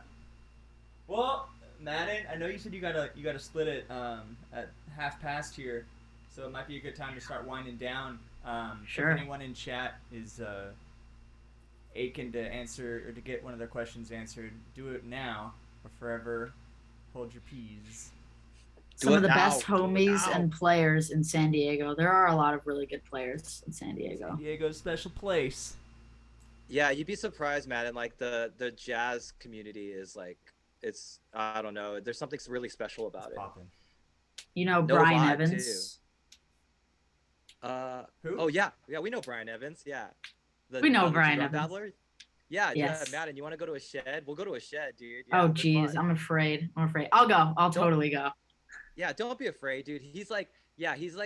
Well, Madden, I know you said you gotta split it at half past here, so it might be a good time to start winding down. Sure. If anyone in chat is aching to answer or to get one of their questions answered, do it now or forever hold your peas. Do Some it of the now. best Do it homies now. and players in San Diego. There are a lot of really good players in San San Diego. Diego's special place. Yeah, you'd be surprised, man. And like the jazz community is like it's I don't know. There's something really special It's about it. popping. You know No Brian vibe too. Evans. Who? Oh yeah, we know Brian Evans. Yeah, We know the Brian drum Evans. battler. Yeah, yeah, Yes. Madden. You want to go to a shed? We'll go to a shed, dude. Oh Yeah, they're geez, fun. I'm afraid. I'm afraid. I'll go. I'll Don't totally go. yeah, don't be afraid, dude. He's like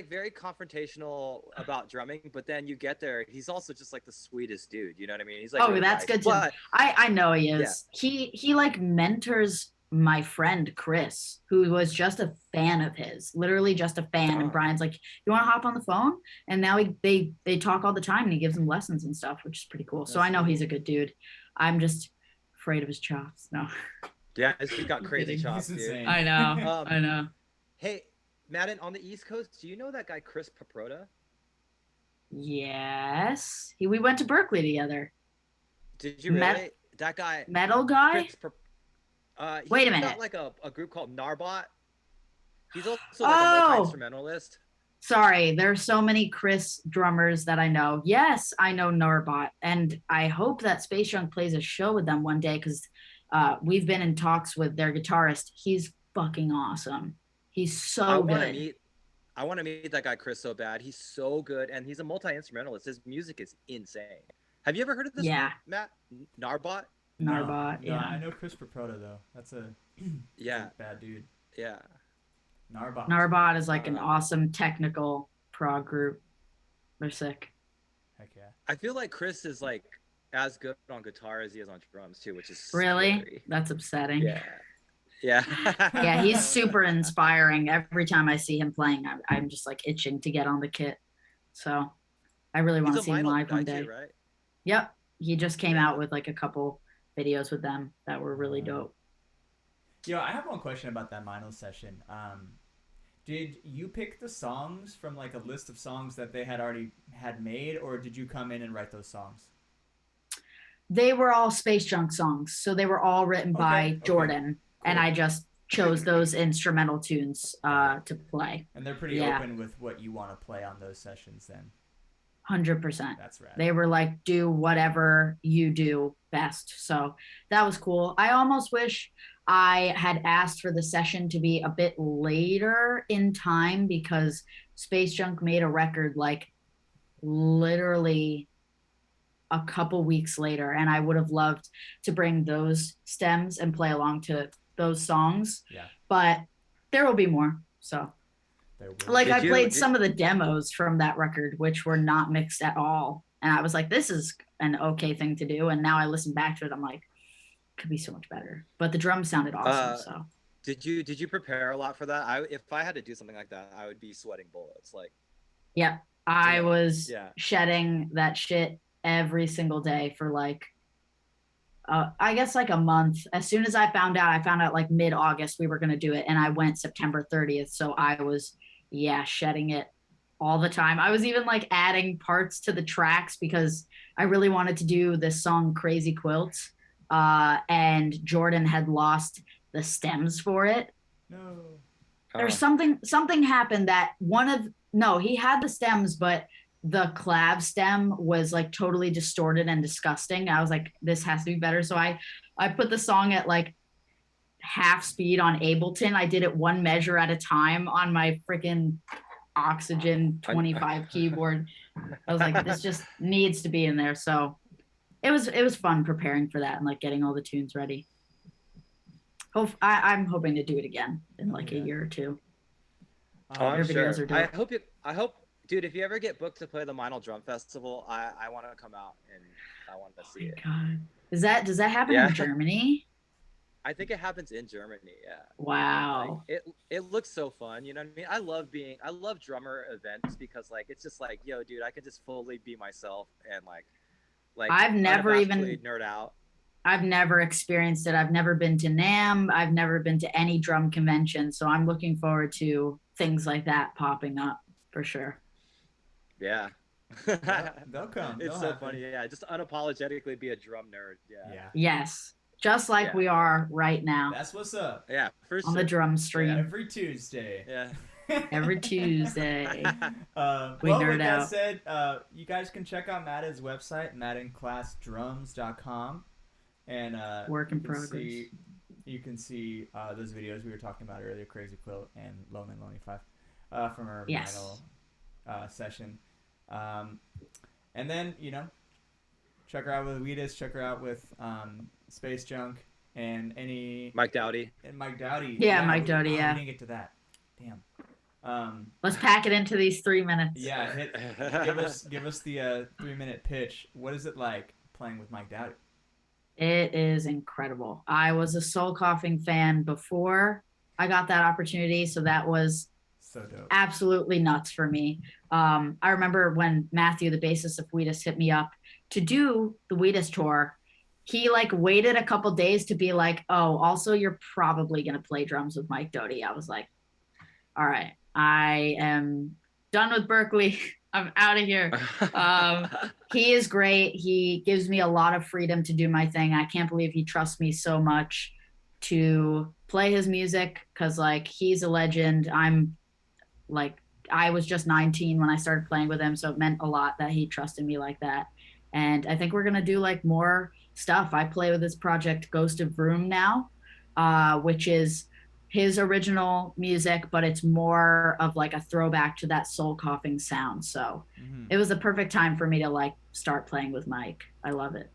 very confrontational about drumming, but then you get there, he's also just like the sweetest dude. You know what I mean? He's like Oh, really that's nice. good to. But I know he yeah, is. He like mentors my friend Chris, who was just a fan of his, literally just a fan. And oh, Brian's like, "You want to hop on the phone?" And now they talk all the time, and he gives him lessons and stuff, which is pretty cool. So That's I know he's cool. a good dude. I'm just afraid of his chops. No, yeah, he's got I'm crazy kidding. chops, He's dude. insane. I know. Um, I know. hey, Madden, on the East Coast, do you know that guy Chris Paprota? Yes, we went to Berkeley together. Did you Met really? That guy, metal guy. Chris. Wait He's a got minute. like a group called Narbot. He's also like a multi Oh, instrumentalist. sorry, there's so many Chris drummers that I know. Yes, I know Narbot, and I hope that Space Junk plays a show with them one day because we've been in talks with their guitarist. He's fucking awesome. He's I so want to good. meet. I want to meet that guy Chris so bad. He's so good, and he's a multi instrumentalist. His music is insane. Have you ever heard of this Yeah, group, Matt? Narbot? No, Narbot. no, Yeah. I know Chris Proto though. That's a Yeah, bad dude. yeah. Narbot. Narbot is like an Uh, awesome technical prog group. They're sick. Heck yeah. I feel like Chris is like as good on guitar as he is on drums too, which is Really? scary. That's upsetting. Yeah. Yeah. Yeah, he's super inspiring. Every time I see him playing, I'm just like itching to get on the kit. So I really want He's to a see him vinyl live guy one too, day. right? Yep. He just came Yeah. out with like a couple videos with them that were really dope. Yo, I have one question about that Mino session. Did you pick the songs from like a list of songs that they had already had made, or did you come in and write those songs? They were all Space Junk songs. So they were all written Okay. by Okay. Jordan. And Cool. I just chose those instrumental tunes Got it. to play. And they're pretty Yeah. open with what you want to play on those sessions. Then 100%. that's rad. They were like, do whatever you do best. So that was cool. I almost wish I had asked for the session to be a bit later in time because Space Junk made a record like literally a couple weeks later. And I would have loved to bring those stems and play along to those songs. Yeah. But there will be more. So There will. like Did I you- played did- some of the demos from that record, which were not mixed at all. And I was like, this is an okay thing to do. And now I listen back to it, I'm like, could be so much better. But the drums sounded awesome. So Did you prepare a lot for that? If I had to do something like that, I would be sweating bullets. Like, yeah, I was Yeah. shedding that shit every single day for like I guess like a month. As soon as I found out like mid-August we were going to do it, and I went September 30th. So I was, shedding it all the time. I was even like adding parts to the tracks because I really wanted to do this song Crazy Quilt. And Jordan had lost the stems for it. No. There's something happened that he had the stems, but the clav stem was like totally distorted and disgusting. I was like, this has to be better. So I put the song at like half speed on Ableton. I did it one measure at a time on my freaking Oxygen 25 keyboard. I was like, this just needs to be in there. So it was fun preparing for that and like getting all the tunes ready. I'm hoping to do it again in like a year or two. I'm Their videos sure. are dope. I hope, dude, if you ever get booked to play the Minel Drum Festival, I want to come out and I want to see it. God. Does that happen Yeah. in Germany? I think it happens in Germany. Yeah. Wow. Like, it looks so fun. You know what I mean? I love drummer events because like it's just like, yo, dude, I can just fully be myself and like I've never even nerd out. I've never experienced it. I've never been to NAMM. I've never been to any drum convention. So I'm looking forward to things like that popping up for sure. Yeah. They'll come. It's They'll so happen. funny. Yeah. Just unapologetically be a drum nerd. Yeah. Yeah. Yes. Just like we are right now That's what's up. Yeah. For sure. on the drum stream. Every Tuesday. Yeah. Every Tuesday. Well, We nerd with that out. said, you guys can check out Madden's website, maddenklassdrums.com. And Work in progress. You can see those videos we were talking about earlier, Crazy Quilt and Lonely Lonely 5 from our Yes. final session. And then, check her out with Weedus, check her out with Space Junk, and Mike Dowdy. And Mike Dowdy. Yeah, Mike Dowdy, We yeah. didn't get to that. Damn. Let's pack it into these 3 minutes. Yeah, give us the 3-minute pitch. What is it like playing with Mike Dowdy? It is incredible. I was a Soul Coughing fan before I got that opportunity, so that was So dope. absolutely nuts for me. I remember when Matthew, the bassist of Weedus, hit me up to do the Weedus tour. He like waited a couple days to be like, oh, also you're probably gonna play drums with Mike Doty. I was like, all right, I am done with Berkeley. I'm out of here. He is great. He gives me a lot of freedom to do my thing. I can't believe he trusts me so much to play his music because like he's a legend. I was just 19 when I started playing with him, so it meant a lot that he trusted me like that. And I think we're gonna do like more stuff. I play with this project Ghost of Vroom now, which is his original music, but it's more of like a throwback to that Soul Coughing sound. So it was the perfect time for me to like start playing with Mike. I love it.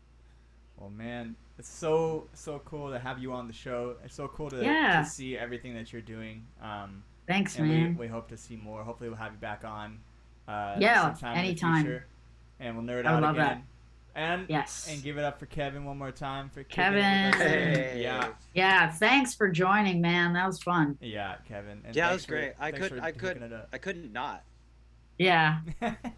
Well, man, it's so cool to have you on the show. It's so cool to see everything that you're doing. Thanks, and man. we hope to see more. Hopefully, we'll have you back on. Yeah, Sometime anytime. in the future, and we'll nerd I would out love again. that. And Yes. give it up for Kevin one more time for kicking Kevin. it with us. Hey. Yeah. Yeah, thanks for joining, man. That was fun. Yeah, Kevin. And Yeah, it thanks was great. For, I hooking it up. couldn't not. Yeah.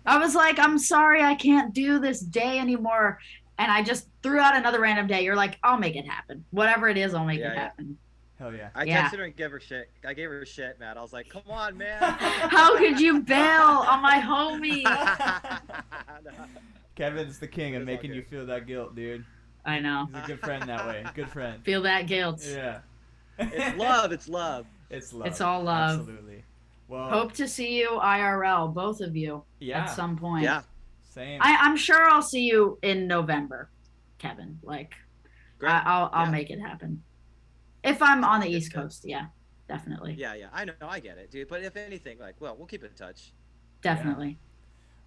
I was like, I'm sorry I can't do this day anymore. And I just threw out another random day. You're like, I'll make it happen. Whatever it is, I'll make it happen. Hell yeah. I Yeah. texted her and gave her shit. I gave her shit, man. I was like, come on, man. How could you bail on my homie? Kevin's the king of It's all making you good. feel that guilt, dude. I know. He's a good friend that way. Good friend. Feel that guilt. Yeah. It's love. It's love. It's love. It's all love. Absolutely. Well, Hope to see you IRL, both of you, yeah, at some point. Yeah. same. I'm sure I'll see you in November, Kevin. Like, Great. I'll Yeah. make it happen. If I'm on the Good, East good. Coast, yeah, definitely. Yeah, yeah. I know. I get it, dude. But if anything, like, well, we'll keep in touch. Definitely.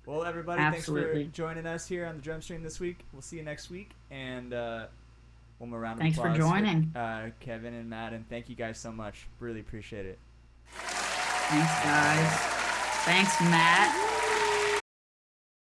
Well, everybody, Absolutely. thanks for joining us here on the Drum Stream this week. We'll see you next week, and one more round of Thanks for applause joining. Kevin and Madden. Thank you guys so much. Really appreciate it. Thanks, guys. Thanks, Matt.